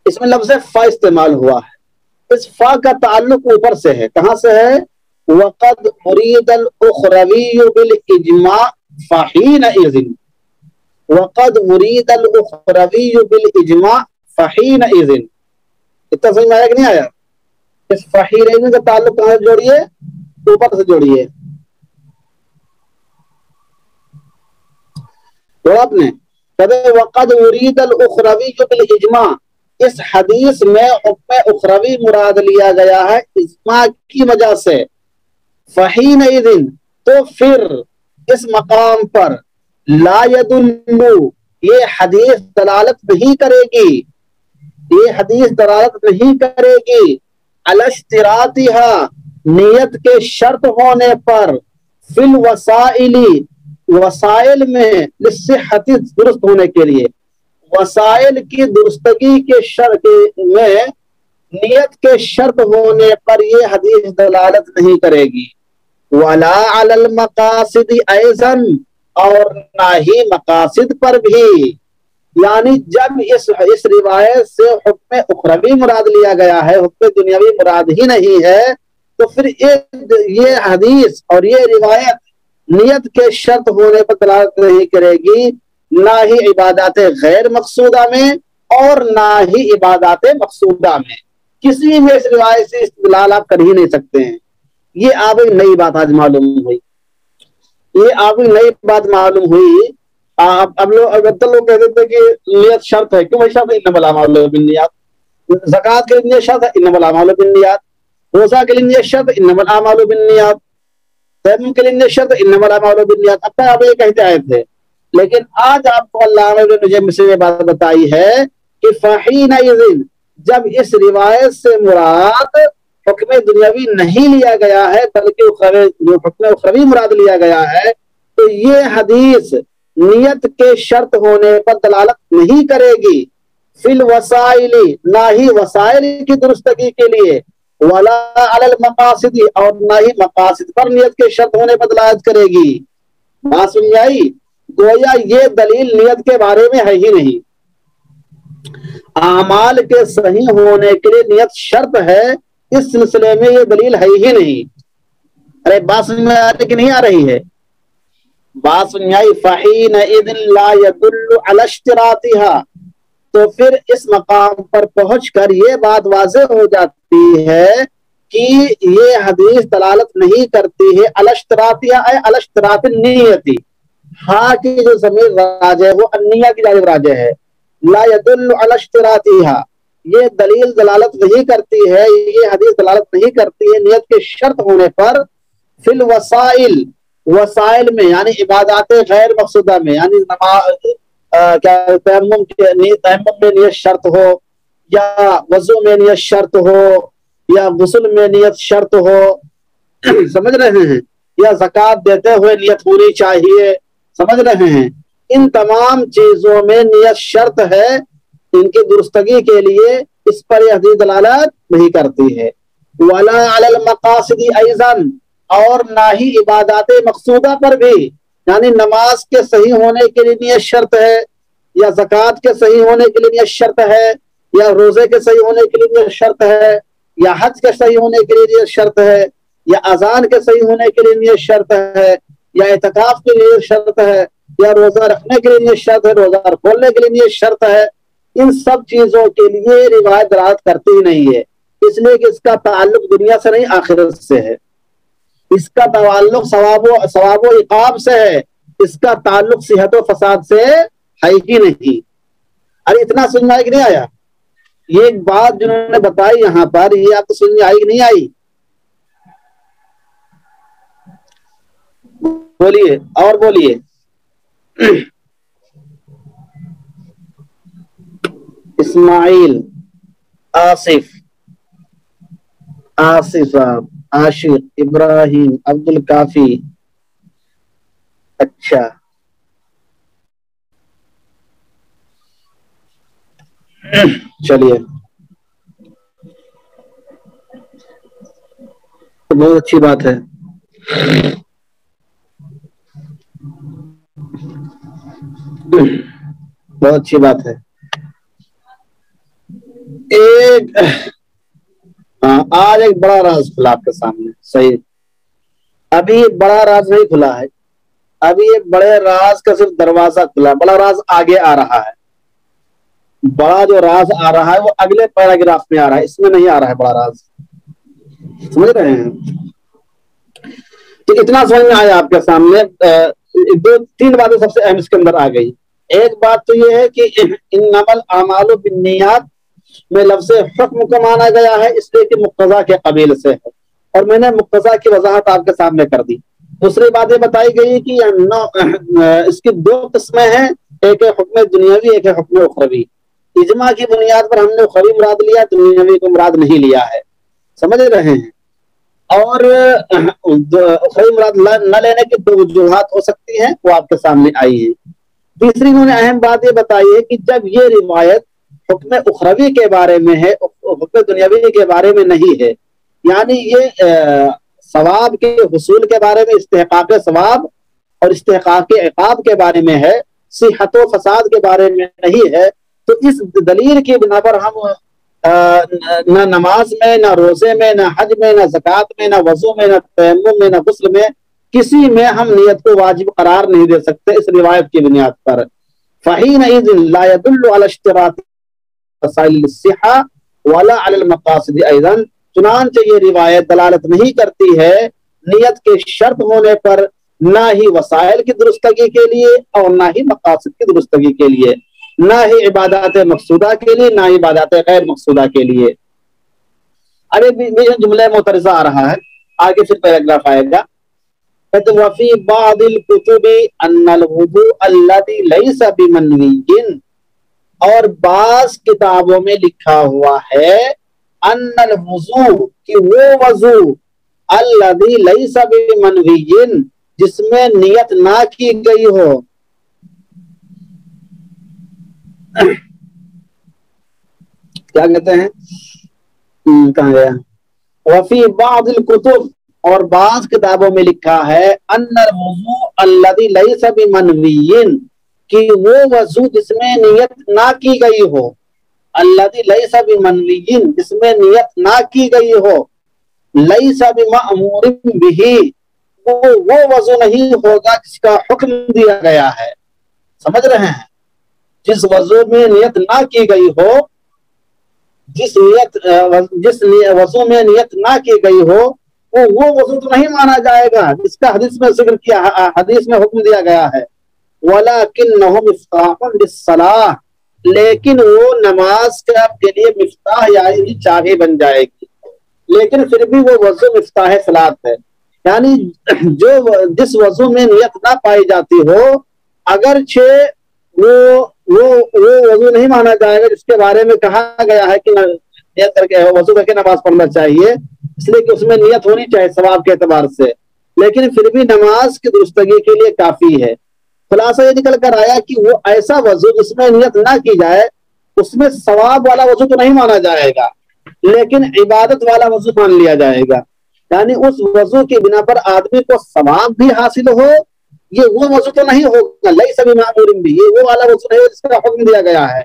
اس میں لفظ فا استعمال ہوا ہے، اس فا کا تعلق اوپر سے ہے، کہاں سے ہے؟ وَقَدْ أُرِيدَ الْأُخْرَوِيُّ بِالْإِجْمَاعِ فَحِينَئِذٍ، وَقَدْ أُرِيدَ الْأُخْرَوِيُّ بِالْإِجْمَاعِ فَحِينَئِذٍ۔ اتنا سمجھ میں آیا کہ نہیں آیا؟ اس فحینئذ کا تعلق کہاں سے جوڑیے؟ اوپر سے جوڑیے، تو آپ نے کہتے وقد ارید الاخروی بالاجماع، اس حدیث میں حکم اخروی مراد لیا گیا ہے اجماع کی وجہ سے۔ فحینئذ، تو پھر اس مقام پر لا یدل، یہ حدیث دلالت نہیں کرے گی، یہ حدیث دلالت نہیں کرے گی علی اشتراطها، نیت کے شرط ہونے پر، فی الوسائل، وسائل میں، لصحت، درست ہونے کے لیے، وسائل کی درستگی کے شرط میں نیت کے شرط ہونے پر یہ حدیث دلالت نہیں کرے گی۔ ولا علی المقاصد ایضا، اور نہ ہی مقاصد پر بھی، یعنی جب اس روایت سے حکم اخروی مراد لیا گیا ہے، حکم دنیاوی مراد ہی نہیں ہے، تو پھر یہ حدیث اور یہ روایت نیت کے شرط ہونے پر دلالت نہیں کرے گی، نہ ہی عبادات غیر مقصودہ میں اور نہ ہی عبادات مقصودہ میں، کسی میں اس روایت سے استدلال آپ کر ہی نہیں سکتے ہیں۔ یہ آپ ایک نئی بات آج معلوم ہوئی، یہ آپ ایک نئی بات معلوم ہوئی۔ اب لوگ کہتے تھے کہ نیت شرط ہے، کیوں شرط ہے؟ انما الاعمال بالنیات۔ زکوٰۃ کے لیے نیت شرط ہے، انما الاعمال بالنیات۔ روزہ کے لیے نیت شرط ہے، انما الاعمال بالنیات۔ تیمم کے لیے نیت شرط ہے، انما الاعمال بالنیات۔ اب تک آپ یہ کہتے آئے تھے، لیکن آج آپ کو اللہ نے مجھے مجھ یہ بات بتائی ہے کہ فحینئذ، جب اس روایت سے مراد حکم دنیاوی نہیں لیا گیا ہے بلکہ جو حکم اخروی مراد لیا گیا ہے، تو یہ حدیث نیت کے شرط ہونے پر دلالت نہیں کرے گی، فی الوسائل، نہ ہی وسائل کی درستگی کے لیے، ولا علی المقاصد، اور نہ ہی مقاصد پر نیت کے شرط ہونے پر دلالت کرے گی۔ بات سمجھ آئی؟ گویا یہ دلیل نیت کے بارے میں ہے ہی نہیں، اعمال کے صحیح ہونے کے لیے نیت شرط ہے، اس سلسلے میں یہ دلیل ہے ہی نہیں۔ ارے بات سمجھ میں آ رہی کہ نہیں آ رہی ہے؟ بات سنیائی فحینئذ لا یدل علی اشتراطها، تو پھر اس مقام پر پہنچ کر یہ بات واضح ہو جاتی ہے کہ یہ حدیث دلالت نہیں کرتی ہے علی اشتراطها، اے علی اشتراط النیت، ہاں کی جو ضمیر راجع ہے وہ النیہ کی جانب راجع ہے۔ لا یدل علی اشتراطها، یہ دلیل دلالت نہیں کرتی ہے، یہ حدیث دلالت نہیں کرتی ہے نیت کے شرط ہونے پر، فی الوسائل، وسائل میں یعنی عبادات غیر مقصودہ میں، یعنی تیمم میں نیت شرط ہو، یا وضو میں نیت شرط ہو، یا غسل میں نیت شرط ہو، سمجھ رہے ہیں، یا زکوٰۃ دیتے ہوئے نیت ہونی چاہیے، سمجھ رہے ہیں، ان تمام چیزوں میں نیت شرط ہے، ان کی درستگی کے لیے اس پر یہ حدیث دلالت نہیں کرتی ہے۔ ولا علی المقاصد ایضا، اور نہ ہی عبادات مقصودہ پر بھی، یعنی نماز کے صحیح ہونے کے لیے نیت شرط ہے، یا زکوٰۃ کے صحیح ہونے کے لیے نیت شرط ہے، یا روزے کے صحیح ہونے کے لیے نیت شرط ہے، یا حج کے صحیح ہونے کے لیے نیت شرط ہے، یا اذان کے صحیح ہونے کے لیے نیت شرط ہے، یا اعتکاف کے لیے شرط ہے، یا روزہ رکھنے کے لیے نیت شرط ہے، روزہ کھولنے کے لیے نیت شرط ہے۔ ان سب چیزوں کے لیے روایت دلالت کرتی ہی نہیں ہے، اس لیے کہ اس کا تعلق دنیا سے نہیں آخرت سے ہے، اس کا تعلق ثواب و عقاب سے ہے، اس کا تعلق صحت و فساد سے ہے ہی نہیں۔ ارے اتنا سمجھ میں آئی کہ نہیں آیا؟ یہ ایک بات جنہوں نے بتائی یہاں پر، یہ آپ کو سمجھ میں آئی کہ نہیں آئی؟ بولیے اور بولیے۔ اسماعیل، آصف صاحب، عاشق، ابراہیم، عبد الکافی، اچھا چلیے تو بہت اچھی بات ہے. بہت اچھی بات ہے. ایک ہاں آج ایک بڑا راز کھلا آپ کے سامنے. صحیح. ابھی بڑا راز نہیں کھلا ہے, ابھی ایک بڑے راز کا صرف دروازہ کھلا. بڑا راز آگے آ رہا ہے. بڑا جو راز آ رہا ہے وہ اگلے پیراگراف میں آ رہا ہے, اس میں نہیں آ رہا ہے بڑا راز. سمجھ رہے ہیں؟ تو اتنا سمجھ میں آیا آپ کے سامنے. دو تین باتیں سب سے اہم اس کے اندر آ گئی. ایک بات تو یہ ہے کہ انما الاعمال بالنیات میں لفظ حکم کو مانا گیا ہے, اس لیے کہ مقتضا کے قبیل سے ہے, اور میں نے مقتضا کی وضاحت آپ کے سامنے کر دی. دوسری بات یہ بتائی گئی کہ اس کی دو قسمیں ہیں, ایک ہے حکم دنیاوی, ایک ہے حکم اخروی. اجماع کی بنیاد پر ہم نے اخروی مراد لیا, دنیاوی کو مراد نہیں لیا ہے. سمجھ رہے ہیں؟ اور اخروی مراد نہ لینے کی دو وجوہات ہو سکتی ہیں, وہ آپ کے سامنے آئی ہیں. تیسری انہوں نے اہم بات یہ بتائی ہے کہ جب یہ روایت حکم اخروی کے بارے میں ہے, حکم دنیاوی کے بارے میں نہیں ہے, یعنی یہ ثواب کے حصول کے بارے میں, استحقاق ثواب اور استحقاق عقاب کے بارے میں ہے, صحت و فساد کے بارے میں نہیں ہے, تو اس دلیل کی بنا پر ہم نہ نماز میں, نہ روزے میں, نہ حج میں, نہ زکوٰۃ میں, نہ وضو میں, نہ تیمم میں, نہ غسل میں, کسی میں ہم نیت کو واجب قرار نہیں دے سکتے اس روایت کی بنیاد پر. فحینئذ لا يدل على اشتراط وسائل الصحہ ولا على المقاصد ایضا. چنانچہ یہ روایت دلالت نہیں کرتی ہے نیت کے شرط ہونے پر, نہ ہی وسائل کی درستگی کے لیے اور نہ ہی مقاصد کی درستگی کے لیے, نہ ہی عبادات مقصودہ کے لیے, نہ ہی عبادات غیر مقصودہ کے لیے. ارے جملہ معترضہ آ رہا ہے, آگے پھر پیراگراف آئے گا. وفی بعض الکتب ان الوضوء الذی لیس بمنوی, اور بعض کتابوں میں لکھا ہوا ہے ان الوضوء, کہ وہ وضو, الذی لیس بمنوی, جس میں نیت نہ کی گئی ہو. کیا کہتے ہیں, کہاں گیا, وفی بعض الکتب, اور بعض کتابوں میں لکھا ہے ان الوضوء الذی لیس بمنوی, کہ وہ وضو جس میں نیت نہ کی گئی ہو, الذی لیس بمنوی, جس میں نیت نہ کی گئی ہو, لیس بمأمور بہ, وہ وضو نہیں ہوگا جس کا حکم دیا گیا ہے. سمجھ رہے ہیں؟ جس وضو میں نیت نہ کی گئی ہو, جس وضو میں نیت نہ کی گئی ہو, وہ وضو تو نہیں مانا جائے گا جس کا حدیث میں ذکر کیا, حدیث میں حکم دیا گیا ہے. وَلَكِنَّهُ مِفْتَاحٌ لِلصَّلَاةِ, لیکن وہ نماز کے لیے مفتاح یعنی چابی بن جائے گی, لیکن پھر بھی وہ وضو مفتاح صلاۃ ہے. یعنی جس وضو میں نیت نہ پائی جاتی ہو, اگرچہ وہ وضو نہیں مانا جائے گا جس کے بارے میں کہا گیا ہے کہ نیت کر کے وضو کر کے نماز پڑھنا چاہیے, اس لیے کہ اس میں نیت ہونی چاہیے ثواب کے اعتبار سے, لیکن پھر بھی نماز کی درستگی کے لیے کافی ہے. خلاصہ یہ نکل کر آیا کہ وہ ایسا وضو جس میں نیت نہ کی جائے, اس میں ثواب والا وضو تو نہیں مانا جائے گا, لیکن عبادت والا وضو مان لیا جائے گا. یعنی اس وضو کی بنا پر آدمی کو ثواب بھی حاصل ہو, یہ وہ وضو تو نہیں ہوگا لیس بمأمور بہ, یہ وہ والا وضو نہیں جس کا حکم دیا گیا ہے,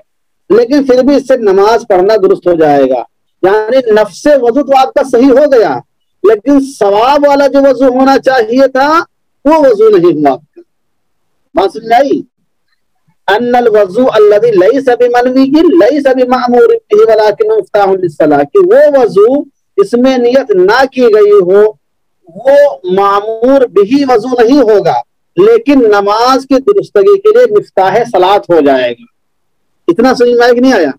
لیکن پھر بھی اس سے نماز پڑھنا درست ہو جائے گا. یعنی نفس وضو تو آپ کا صحیح ہو گیا, لیکن ثواب والا جو وضو ہونا چاہیے تھا وہ وضو نہیں ہوا آپ کا. بات سمجھ آئی؟ ان الوضوء الذی لیس بمنوی لیس بمأمور بہ ولکن مفتاح للصلاۃ, کہ وہ وضو اس میں نیت نہ کی گئی ہو وہ معمور بہ وضو نہیں ہوگا, لیکن نماز کی درستگی کے لیے مفتاح صلاۃ ہو جائے گا. اتنا سمجھ میں آیا کہ نہیں آیا؟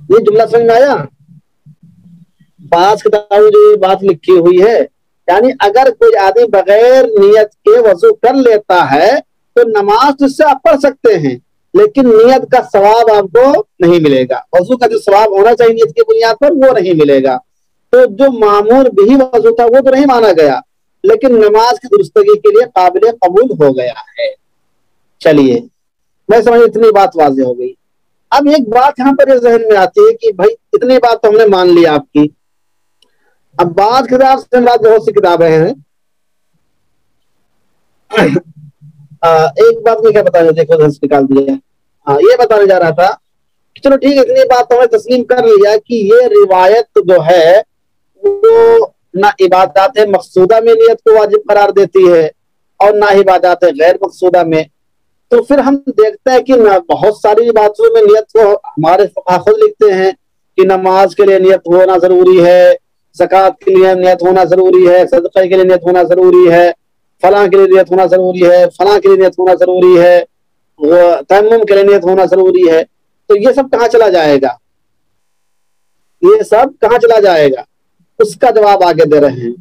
یہ جملہ سمجھ میں آیا؟ بعض کتابوں میں جو یہ بات لکھی ہوئی ہے, یعنی اگر کوئی آدمی بغیر نیت کے وضو کر لیتا ہے تو نماز تو اس سے آپ پڑھ سکتے ہیں, لیکن نیت کا ثواب آپ کو نہیں ملے گا. وضو کا جو ثواب ہونا چاہیے نیت کی بنیاد پر وہ نہیں ملے گا. تو جو معمور بھی وضو تھا وہ تو نہیں مانا گیا, لیکن نماز کی درستگی کے لیے قابل قبول ہو گیا ہے۔ چلیے میں سمجھ اتنی بات واضح ہو گئی۔ اب ایک بات یہاں پر ذہن میں آتی ہے کہ بھائی اتنی بات تو ہم نے مان لی آپ کی، اب بعض کتاب سے مراد بہت سی کتابیں ہیں۔ ایک بات میں کیا بتانا، دیکھو نکال دیا، یہ بتانے جا رہا تھا کہ چلو ٹھیک ہے، اتنی بات تو ہمیں تسلیم کر لیا کہ یہ روایت جو ہے وہ نہ عبادات مقصودہ میں نیت کو واجب قرار دیتی ہے اور نہ عبادات غیر مقصودہ میں۔ تو پھر ہم دیکھتے ہیں کہ بہت ساری باتوں میں نیت کو ہمارے فقہا خود لکھتے ہیں کہ نماز کے لیے نیت ہونا ضروری ہے، زکوٰۃ کے لیے نیت ہونا ضروری ہے، صدقہ کے لیے نیت ہونا ضروری ہے، فلاں کے لیے نیت ہونا ضروری ہے، فلاں کے لیے نیت ہونا ضروری ہے، تیمم کے لیے نیت ہونا ضروری ہے۔ تو یہ سب کہاں چلا جائے گا؟ یہ سب کہاں چلا جائے گا؟ اس کا جواب آگے دے رہے ہیں،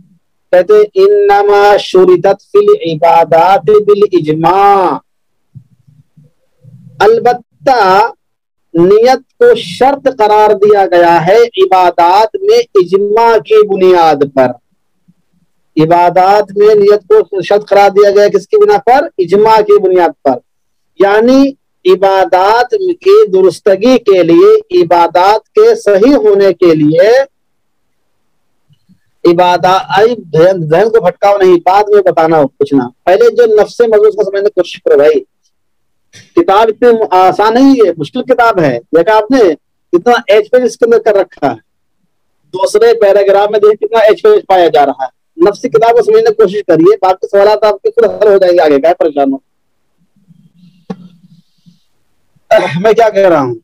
کہتے انما شرطت فی العبادات بالاجماع، البتہ نیت کو شرط قرار دیا گیا ہے عبادات میں اجماع کی بنیاد پر۔ عبادات میں نیت کو شرط قرار دیا گیا کس کی بنا پر؟ اجماع کی بنیاد پر۔ یعنی عبادات کی درستگی کے لیے، عبادات کے صحیح ہونے کے لیے، ذہن کو بھٹکاؤ نہیں، بعد میں بتانا پوچھنا، پہلے جو نفس موضوع کو سمجھنے کی کوشش کرو بھائی۔ کتاب اتنی آسان نہیں ہے، مشکل کتاب ہے، دیکھا آپ نے کتنا ایج پیج اس کے اندر کر رکھا ہے، دوسرے پیراگراف میں دیکھ کتنا ایج پیج پایا جا رہا ہے۔ نفسی کتاب کو سمجھنے کی کوشش کریے، باقی سوالات آپ کے خود حل ہو جائیں گے آگے، کیا پریشان ہو۔ میں کیا کہہ رہا ہوں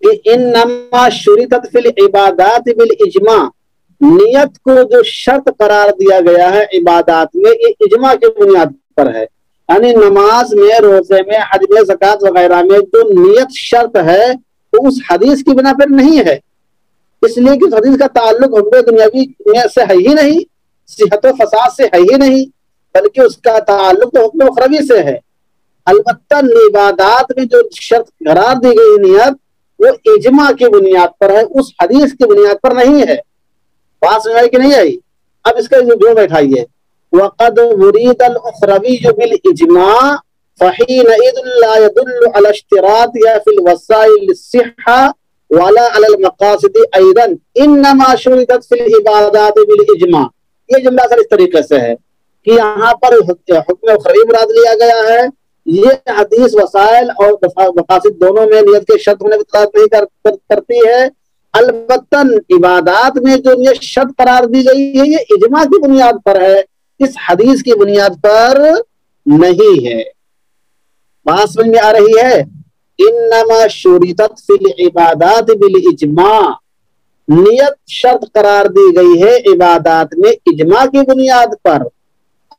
کہ انما شرطت فی العبادات بالاجماع، نیت کو جو شرط قرار دیا گیا ہے عبادات میں، یہ اجماع کی بنیاد پر ہے۔ یعنی نماز میں، روزے میں، حج میں، زکوٰۃ وغیرہ میں جو نیت شرط ہے وہ اس حدیث کی بنا پر نہیں ہے، اس لیے کہ حدیث کا تعلق حکم دنیاوی سے ہے ہی نہیں، صحت و فساد سے ہے ہی نہیں، بلکہ اس کا تعلق تو حکم اخروی سے ہے۔ البتہ عبادات میں جو شرط قرار دی گئی نیت وہ اجماع کی بنیاد پر ہے، اس حدیث کی بنیاد پر نہیں ہے۔ بات سمجھ آئی کہ نہیں آئی؟ اب اس کا جو بیٹھائیے، وقد ورید الاخروی بالاجماع فحینئذ لا يدل على اشتراط یا فی الوسائل للصحہ ولا على المقاصد ایضا انما شرطت فی العبادات بالاجماع۔ یہ جملہ سر اس طریقے سے ہے کہ یہاں پر حکم اخروی مراد لیا گیا ہے، یہ حدیث وسائل اور مقاصد دونوں میں نیت کے شرط ہونے کی طلب نہیں کرتی ہے، البتہ عبادات میں جو یہ شرط قرار دی گئی ہے یہ اجماع کی بنیاد پر ہے، اس حدیث کی بنیاد پر نہیں ہے۔ بات سمجھ میں آ رہی ہے؟ انما شرطت فی العبادات بالاجماع، نیت شرط قرار دی گئی ہے عبادات میں اجماع کی بنیاد پر۔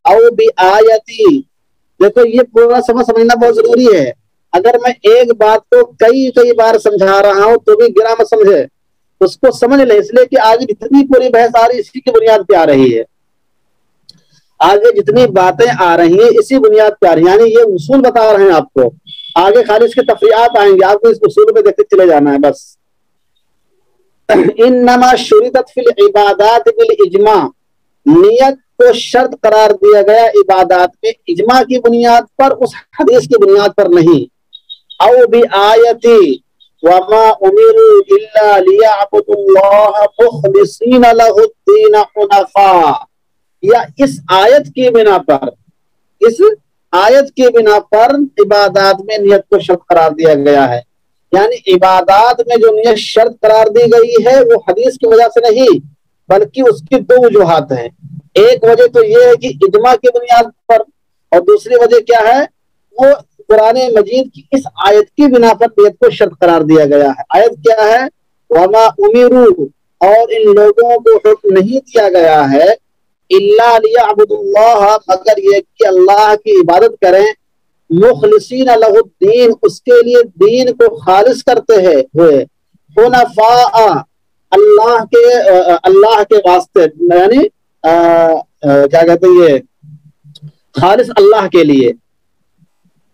او بآیتی، دیکھو یہ پورا سمجھنا بہت ضروری ہے، اگر میں ایک بات کو کئی بار سمجھا رہا ہوں تو بھی گرا مت سمجھے، اس کو سمجھ لیں، اس لیے کہ آگے جتنی پوری بحث آ رہی ہے اسی کی بنیاد پہ آ رہی ہے، آگے جتنی باتیں آ رہی ہیں اسی بنیاد پہ آ رہی ہیں، یعنی یہ اصول بتا رہے ہیں آپ کو، آگے خالی اس کے تفریعات آئیں گے، آپ کو اس اصول پہ دیکھتے چلے جانا ہے بس۔ انما شرطت فی العبادات بالاجماع، نیت کو شرط قرار دیا گیا عبادات میں اجماع کی بنیاد پر، اس حدیث کی بنیاد پر نہیں۔ او بآیتی وما امروا الا لیعبدوا اللہ مخلصین لہ الدین حنفاء، یا اس آیت کی بنا پر، اس آیت کی بنا پر عبادات میں نیت کو شرط قرار دیا گیا ہے، یعنی عبادات میں جو نیت شرط قرار دی گئی ہے وہ حدیث کی وجہ سے نہیں، بلکہ اس کی دو وجوہات ہیں۔ ایک وجہ تو یہ ہے کہ اجماع کی بنیاد پر، اور دوسری وجہ کیا ہے؟ وہ قرآن مجید کی اس آیت کی بنا پر نیت کو شرط قرار دیا گیا ہے۔ آیت کیا ہے؟ وما امروا، اور ان لوگوں کو حکم نہیں دیا گیا ہے الا لیعبدوا اللہ، مگر یہ کہ اللہ کی عبادت کریں، مخلصین لہ الدین، اس کے لیے دین کو خالص کرتے ہوئے، حنفاء، اللہ کے واسطے، یعنی کیا کہتے ہیں یہ خالص اللہ کے لیے۔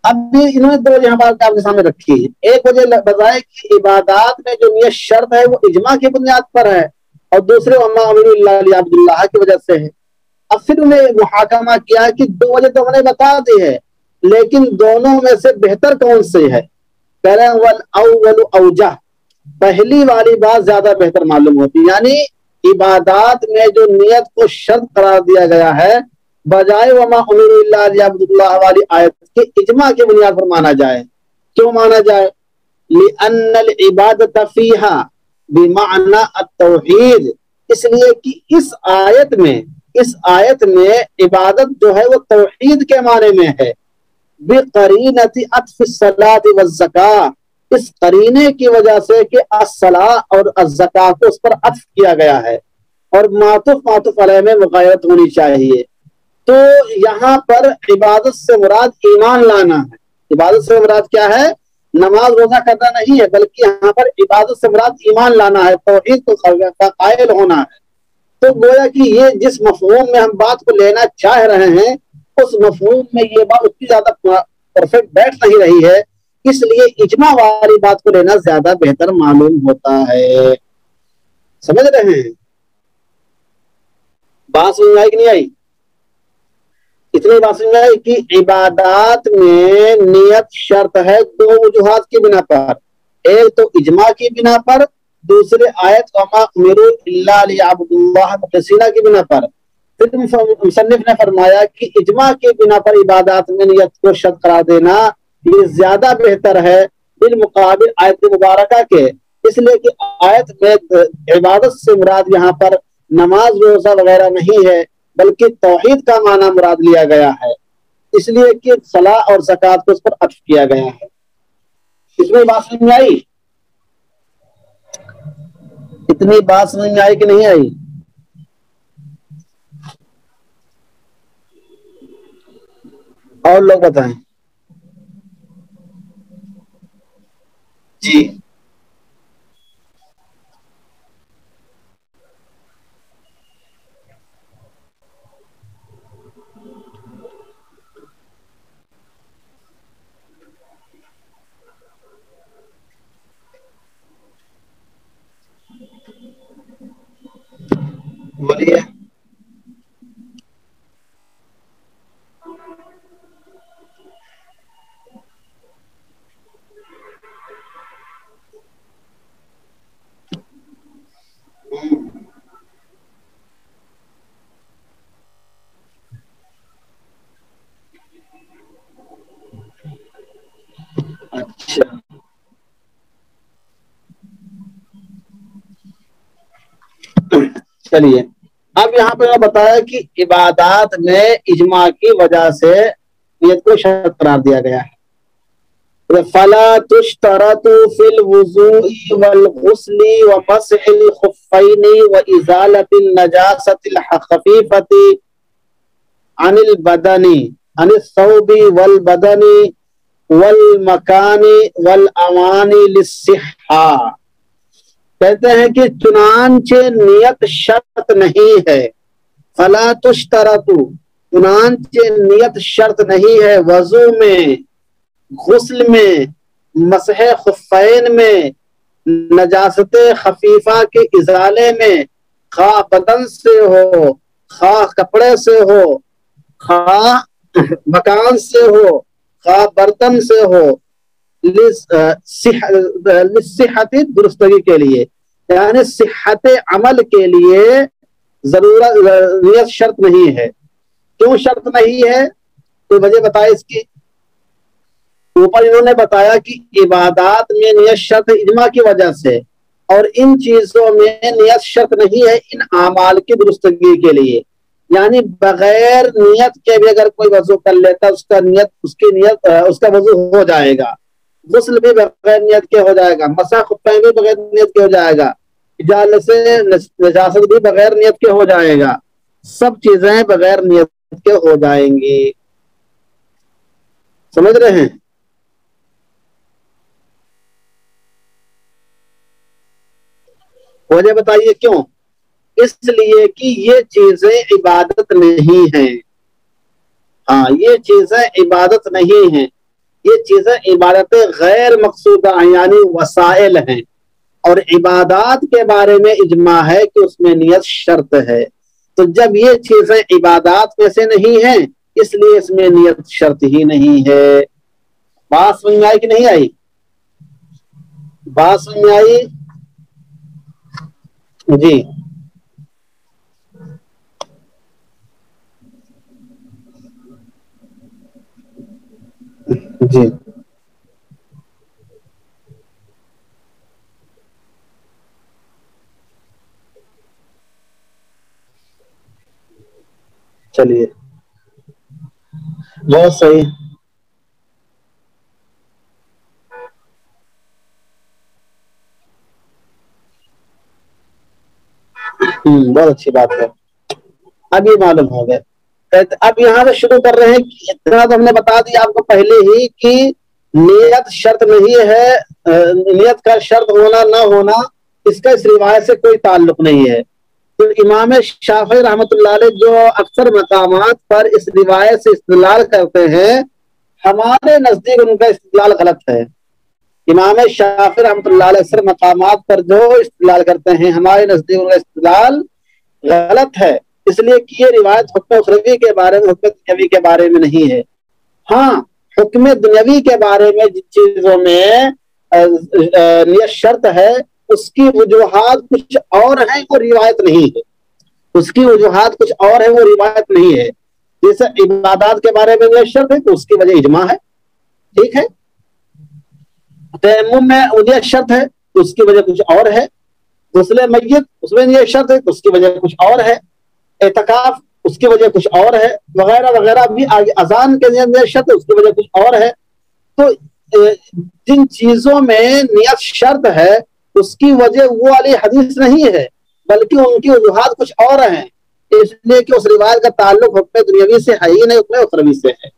اب بھی انہوں نے دو یہاں بات آپ کے سامنے رکھی ہے، ایک وجہ بتائے کہ عبادات میں جو نیت شرط ہے وہ اجماع کی بنیاد پر ہے، اور دوسرے وما امروا الا لیعبدوا اللہ کی وجہ سے ہے۔ اب پھر انہیں محاکمہ کیا کہ دو وجہ تو انہیں بتا دی ہے، لیکن دونوں میں سے بہتر کون سی ہے؟ کہہ رہے ہیں والاول اوجہ، پہلی والی بات زیادہ بہتر معلوم ہوتی، یعنی عبادات میں جو نیت کو شرط قرار دیا گیا ہے بجائے وما امروا الا ليعبدوا اللہ والی آیت کے اجماع کی بنیاد پر مانا جائے۔ کیوں مانا جائے؟ لأن العبادت فیہا بمعنی التوحید، اس لیے کہ اس آیت میں عبادت جو ہے وہ توحید کے معنی میں ہے، بقرینۃ عطف الصلاۃ والزکاۃ، اس قرینے کی وجہ سے کہ الصلاۃ اور الزکاۃ کو اس پر عطف کیا گیا ہے اور معطوف علیہ میں مغایرت ہونی چاہیے۔ تو یہاں پر عبادت سے مراد ایمان لانا ہے۔ عبادت سے مراد کیا ہے؟ نماز روزہ کرنا نہیں ہے، بلکہ یہاں پر عبادت سے مراد ایمان لانا ہے، توحید کا قائل ہونا ہے۔ تو گویا کہ یہ جس مفہوم میں ہم بات کو لینا چاہ رہے ہیں اس مفہوم میں یہ بات اتنی زیادہ پرفیکٹ بیٹھ نہیں رہی ہے، اس لیے اجماع والی بات کو لینا زیادہ بہتر معلوم ہوتا ہے۔ سمجھ رہے ہیں؟ بات سمجھ آئی کہ نہیں آئی؟ اتنی بات سمجھ آئی کہ عبادات میں نیت شرط ہے دو وجوہات کی بنا پر، ایک تو اجماع کی بنا پر، دوسرے آیت وما امروا الا ليعبدوا اللہ مخلصین کی بنا پر۔ پھر مصنف نے فرمایا کہ اجماع کی بنا پر عبادات میں نیت کو شرط قرار دینا یہ زیادہ بہتر ہے بالمقابل آیت مبارکہ کے، اس لیے کہ آیت میں عبادت سے مراد یہاں پر نماز روزہ وغیرہ نہیں ہے بلکہ توحید کا معنی مراد لیا گیا ہے، اس لیے کہ صلاۃ اور زکوٰۃ کو اس پر عطف کیا گیا ہے۔ اس میں بات سمجھ میں آئی؟ اتنی بات سمجھ میں آئی کہ نہیں آئی؟ اور لوگ بتائیں۔ جی بولیے۔ اچھا چلیے، اب یہاں پہ بتایا کہ عبادات میں اجماع کی وجہ سے نیت کو شرط قرار دیا گیا ہے۔ فلا تشترط في الوضوء والغسل ومسح الخفين وإزالة النجاسة الخفيفة عن البدن عن الثوب والبدن والمكان والأوان للصحة، کہتے ہیں کہ چنانچہ نیت شرط نہیں ہے، فلا تشترط، چنانچہ نیت شرط نہیں ہے وضو میں، غسل میں، مسح خفین میں، نجاست خفیفہ کے ازالے میں، خواہ بدن سے ہو، خواہ کپڑے سے ہو، خواہ مکان سے ہو، خواہ برتن سے ہو، صحت درستگی کے لیے، یعنی صحت عمل کے لیے ضرورت نیت شرط نہیں ہے۔ کیوں شرط نہیں ہے؟ کوئی وجہ بتائے اس کی؟ اوپر انہوں نے بتایا کہ عبادات میں نیت شرط اجماع کی وجہ سے، اور ان چیزوں میں نیت شرط نہیں ہے ان اعمال کی درستگی کے لیے، یعنی بغیر نیت کے بھی اگر کوئی وضو کر لیتا اس کا وضو ہو جائے گا، غسل بھی بغیر نیت کے ہو جائے گا، مسح خفین بھی بغیر نیت کے ہو جائے گا، اجالت سے نجاست بھی بغیر نیت کے ہو جائے گا، سب چیزیں بغیر نیت کے ہو جائیں گی۔ سمجھ رہے ہیں؟ وجہ بتائیے کیوں؟ اس لیے کہ یہ چیزیں عبادت نہیں ہیں۔ ہاں، یہ چیزیں عبادت نہیں ہیں، یہ چیزیں عبادت غیر مقصودہ ہیں، یعنی وسائل ہیں، اور عبادات کے بارے میں اجماع ہے کہ اس میں نیت شرط ہے۔ تو جب یہ چیزیں عبادات میں سے نہیں ہیں اس لیے اس میں نیت شرط ہی نہیں ہے. بات سمجھ میں آئی کہ نہیں آئی؟ بات سمجھ میں آئی؟ جی جی چلیے بہت صحیح. بہت اچھی بات ہے. اب یہ معلوم ہو گیا. اب یہاں سے شروع کر رہے ہیں کہ اتنا تو ہم نے بتا دیا آپ کو پہلے ہی کہ نیت شرط نہیں ہے. نیت کا شرط ہونا نہ ہونا اس کا اس روایت سے کوئی تعلق نہیں ہے. تو امام شافعی رحمۃ اللہ علیہ جو اکثر مقامات پر اس روایت سے استدلال کرتے ہیں ہمارے نزدیک ان کا استدلال غلط ہے. امام شافعی رحمۃ اللہ علیہ اکثر مقامات پر جو استدلال کرتے ہیں ہمارے نزدیک ان کا استدلال غلط ہے. اس لیے کہ یہ روایت حکم اخروی کے بارے میں حکم دنیوی کے بارے میں نہیں ہے. ہاں حکم دنیوی کے بارے میں جن چیزوں میں نیت شرط ہے اس کی وجوہات کچھ اور ہیں وہ روایت نہیں ہے. اس کی وجوہات کچھ اور ہیں وہ روایت نہیں ہے. جیسے عبادات کے بارے میں نیت شرط ہے تو اس کی وجہ اجماع ہے. ٹھیک ہے. تیمم میں نیت شرط ہے تو اس کی وجہ کچھ اور ہے. غسل میت اس میں نیت شرط ہے تو اس کی وجہ کچھ اور ہے. اعتکاف اس کی وجہ کچھ اور ہے وغیرہ وغیرہ. بھی اذان کے نیت شرط ہے اس کی وجہ کچھ اور ہے. تو جن چیزوں میں نیت شرط ہے اس کی وجہ وہ والی حدیث نہیں ہے بلکہ ان کی وجوہات کچھ اور ہیں. اس لیے کہ اس روایت کا تعلق حکم دنیوی سے ہے ہی نہیں حکم اخروی سے ہے.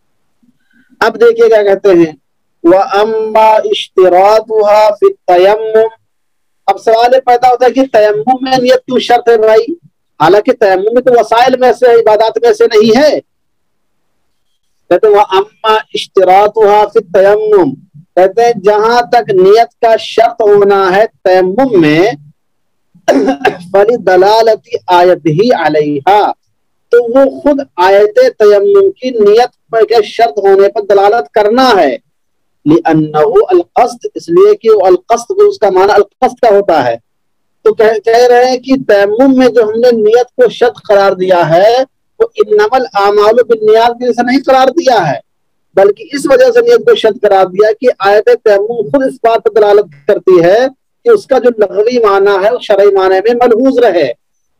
اب دیکھیے کیا کہتے ہیں وَأَمَّا اشْتِرَاطُهَا فِي التَّيَمُّمِ. اب سوال پیدا ہوتا ہے کہ تیمم میں نیت کیوں شرط ہے بھائی؟ حالانکہ تیمم تو وسائل میں سے عبادات میں سے نہیں ہے. کہتے ہیں وَأَمَّا اشْتِرَاطُهَا فِي التَّيَمُّمِ. کہتے ہیں جہاں تک نیت کا شرط ہونا ہے تیمم میں فَلِدَلَالَةِ آیَتِهِ عَلَيْهَا. تو وہ خود آیت تیمم کی نیت کے شرط ہونے پر دلالت کرنا ہے. لِأَنَّهُ الْقَصْدِ. اس لیے کہ وہ القصد اس کا معنی القصد کا ہوتا ہے. تو کہہ رہے ہیں کہ تیمم میں جو ہم نے نیت کو شرط قرار دیا ہے وہ انما الاعمال بالنیات کی سے نہیں قرار دیا ہے بلکہ اس وجہ سے نیت کو شرط قرار دیا کہ آیت تیمم خود اس بات پر دلالت کرتی ہے کہ اس کا جو لغوی معنی ہے وہ شرعی معنی میں ملحوظ رہے.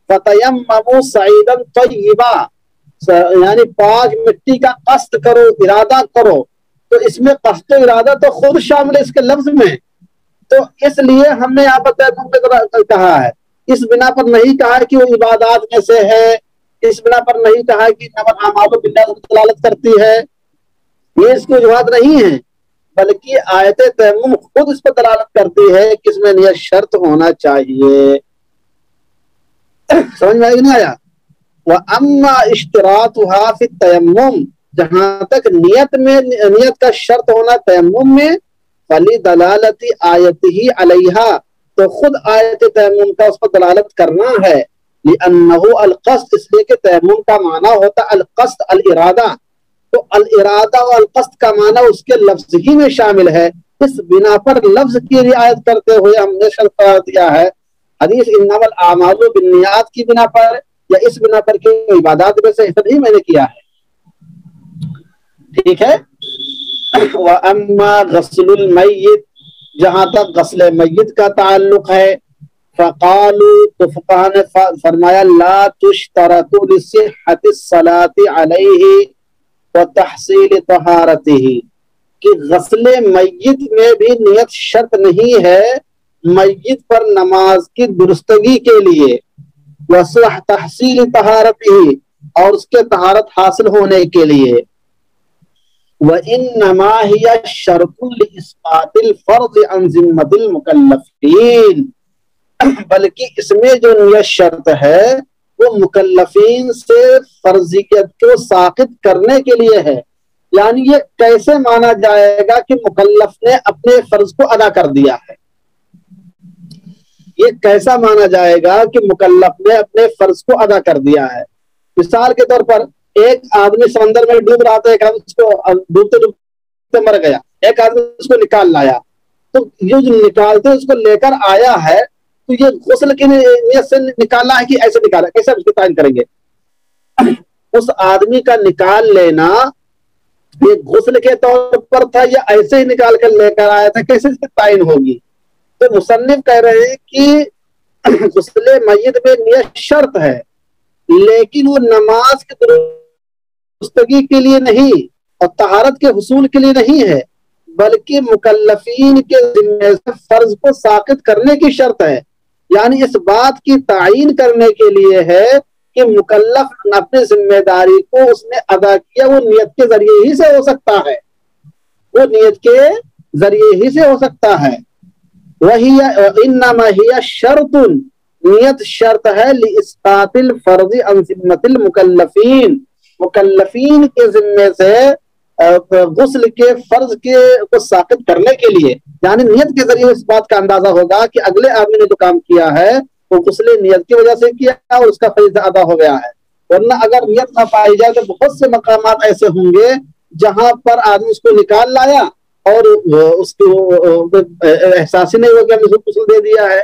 فَتَيَمَّمُوا صَعِيدًا طَيِّبًا. یعنی پاک مٹی کا قصد کرو ارادہ کرو. تو اس میں قصد و ارادہ تو خود شامل ہے اس کے لفظ میں. تو اس لیے ہم نے یہاں پر تیمم کو کہا ہے. اس بنا پر نہیں کہا کہ وہ عبادات میں سے ہے. اس بنا پر نہیں کہا کہ انما الاعمال بالنیات دلالت کرتی ہے. یہ اس کی وجوہات نہیں ہے بلکہ آیت تیمم خود اس پر دلالت کرتی ہے کہ اس میں نیت شرط ہونا چاہیے. سمجھ میں نہیں آیا؟ وَأَمَّا اشْتِرَاطُهَا فِي التَّيَمُّمِ. جہاں تک نیت کا شرط ہونا تیمم میں فَلِدَلَالَةِ آیَتِهِ عَلَيْهَا. تو خود آیت تیمم کا اس پر دلالت کرنا ہے. لِأَنَّهُ الْقَصْدِ. اس لیے کہ تیمم کا معنی ہوتا القصد الارادہ. تو الارادہ و القصد کا معنی اس کے لفظ ہی میں شامل ہے. اس بنا پر لفظ کی رعایت کرتے ہوئے ہم نے شرط قرار دیا ہے. حدیث انما الاعمال بالنیات کی بنا پر یا اس بنا پر کہ عبادات میں سے حصہ ہی میں نے کیا ہے. ٹھیک ہے. وَأَمَّا غَسْلُ الْمَيِّتِ. جہاں تک غسل میت کا تعلق ہے فَقَالُوا. تو فقہاء نے فرمایا لَا تُشْتَرَطُ لِصِحَّةِ الصَّلَاةِ عَلَيْهِ وَتَحْصِيلِ طَهَارَتِهِ. کہ غسل میت میں بھی نیت شرط نہیں ہے میت پر نماز کی درستگی کے لیے تحصیل طہارت ہی اور اس کے طہارت حاصل ہونے کے لیے. وَإِنَّمَا هِيَ شَرْطٌ لِإِسْقَاطِ الْفَرْضِ عَنْ ذِمَّةِ الْمُكَلَّفِينَ. بلکہ اس میں جو نیت شرط ہے وہ مکلفین سے فرضیت کو ساقط کرنے کے لیے ہے. یعنی یہ کیسے مانا جائے گا کہ مکلف نے اپنے فرض کو ادا کر دیا ہے. یہ کیسا مانا جائے گا کہ مکلف نے اپنے فرض کو ادا کر دیا ہے؟ مثال کے طور پر ایک آدمی سمندر میں ڈوب رہا تھا، ایک آدمی اس کو ڈوبتے ڈوبتے مر گیا، ایک آدمی اس کو نکال لایا، تو یہ جو نکالتے اس کو لے کر آیا ہے تو یہ غسل کی نیت سے نکالا ہے کہ ایسے نکالا، کیسے اس کو تعین کریں گے؟ اس آدمی کا نکال لینا یہ غسل کے طور پر تھا یا ایسے ہی نکال کر لے کر آیا تھا، کیسے اس کی تعین ہوگی؟ تو مصنف کہہ رہے ہیں کہ غسل میت میں نیت شرط ہے، لیکن وہ نماز کی درستگی کے لیے نہیں اور طہارت کے حصول کے لیے نہیں ہے، بلکہ مکلفین کے ذمہ سے فرض کو ساقط کرنے کی شرط ہے، یعنی اس بات کی تعین کرنے کے لیے ہے کہ مکلف اپنی ذمہ داری کو اس نے ادا کیا، وہ نیت کے ذریعے ہی سے ہو سکتا ہے، وہ نیت کے ذریعے ہی سے ہو سکتا ہے۔ وہی انما ہی شرط، نیت شرط ہے لاسقاط الفرض عن ذمۃ المکلفین، مکلفین کے ذمے سے غسل کے فرض کو ساقط کرنے کے لیے، یعنی نیت کے ذریعے اس بات کا اندازہ ہوگا کہ اگلے آدمی نے جو کام کیا ہے وہ غسل نیت کی وجہ سے کیا اور اس کا فریضہ ادا ہو گیا ہے۔ ورنہ اگر نیت نہ پائی جائے تو بہت سے مقامات ایسے ہوں گے جہاں پر آدمی اس کو نکال لایا اور اس کو احساس ہی نہیں ہوا کہ ہم نے غسل دے دیا ہے۔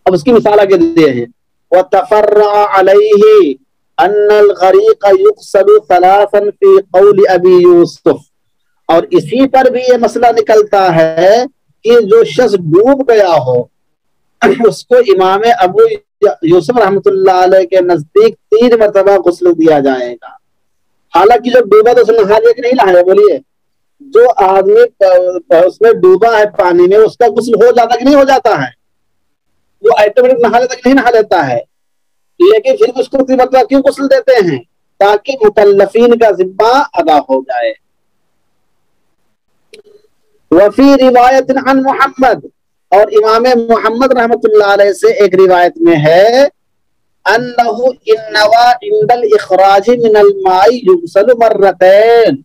اب اس کی مثال آگے دیے ہیں، وَتَفَرَّعَ عَلَيْهِ أَنَّ الْغَرِيقَ يُغْسَلُ ثَلَاثًا فِي قَوْلِ أَبِي يُوسُف، اور اسی پر بھی یہ مسئلہ نکلتا ہے کہ جو شخص ڈوب گیا ہو اس کو امام ابو یوسف رحمۃ اللہ علیہ کے نزدیک 3 مرتبہ غسل دیا جائے گا۔ حالانکہ جو ڈوبا تو اس نے نہا لیا کہ نہیں نہایا؟ بولیے، جو آدمی اس میں ڈوبا ہے پانی میں اس کا غسل ہو جاتا کہ نہیں ہو جاتا ہے؟ وہ آٹومیٹک نہا لیتا کہ نہیں نہا لیتا ہے؟ لیکن پھر اس کو 3 مرتبہ کیوں غسل دیتے ہیں؟ تاکہ مکلفین کا ذمہ ادا ہو جائے۔ وفی روایت عن محمد، اور امام محمد رحمۃ اللہ علیہ سے ایک روایت میں ہے، انه انوا عند الاخراج من الماء يغسل مرتين،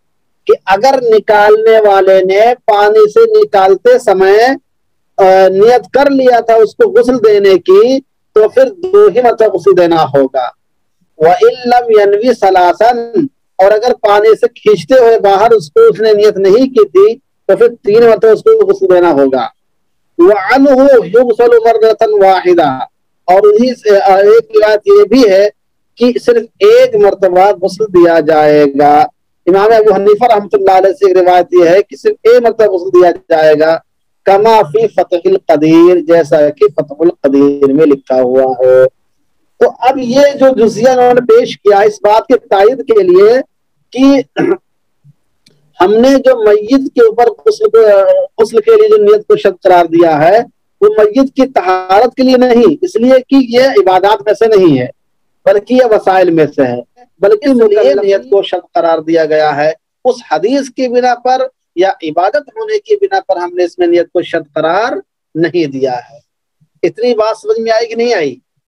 کہ اگر نکالنے والے نے پانی سے نکالتے سمے نیت کر لیا تھا اس کو غسل دینے کی تو پھر 2 ہی مرتبہ غسل دینا ہوگا۔ وَإِن لَمْ يَنْوِ ثَلَاثًا، اور اگر پانی سے کھینچتے ہوئے باہر اس کو اس نے نیت نہیں کی تھی تو پھر 3 مرتبہ اس کو غسل دینا ہوگا۔ وَعَنْهُ يُغْسَلُ مَرَّةً وَاحِدَةً، اور انہی سے ایک روایت یہ بھی ہے کہ صرف 1 مرتبہ غسل دیا جائے گا۔ امام ابو حنیفہ رحمۃ اللہ علیہ سے ایک روایت یہ ہے کہ صرف 1 مرتبہ غسل دیا جائے گا، کما فی فتح القدیر، جیسا کہ فتح القدیر میں لکھا ہوا ہے۔ تو اب یہ جو جزیہ انہوں نے پیش کیا اس بات کے تائید کے لیے کہ ہم نے جو میت کے اوپر غسل کے لیے جو نیت کو شرط قرار دیا ہے وہ میت کی طہارت کے لیے نہیں، اس لیے کہ یہ عبادات میں سے نہیں ہے بلکہ یہ وسائل میں سے ہے، بلکہ نیت کو شرط قرار دیا گیا ہے اس حدیث کی بنا پر یا عبادت ہونے کی بنا پر ہم نے اس میں نیت کو شرط قرار نہیں دیا ہے۔ اتنی بات سمجھ میں آئی کہ نہیں آئی؟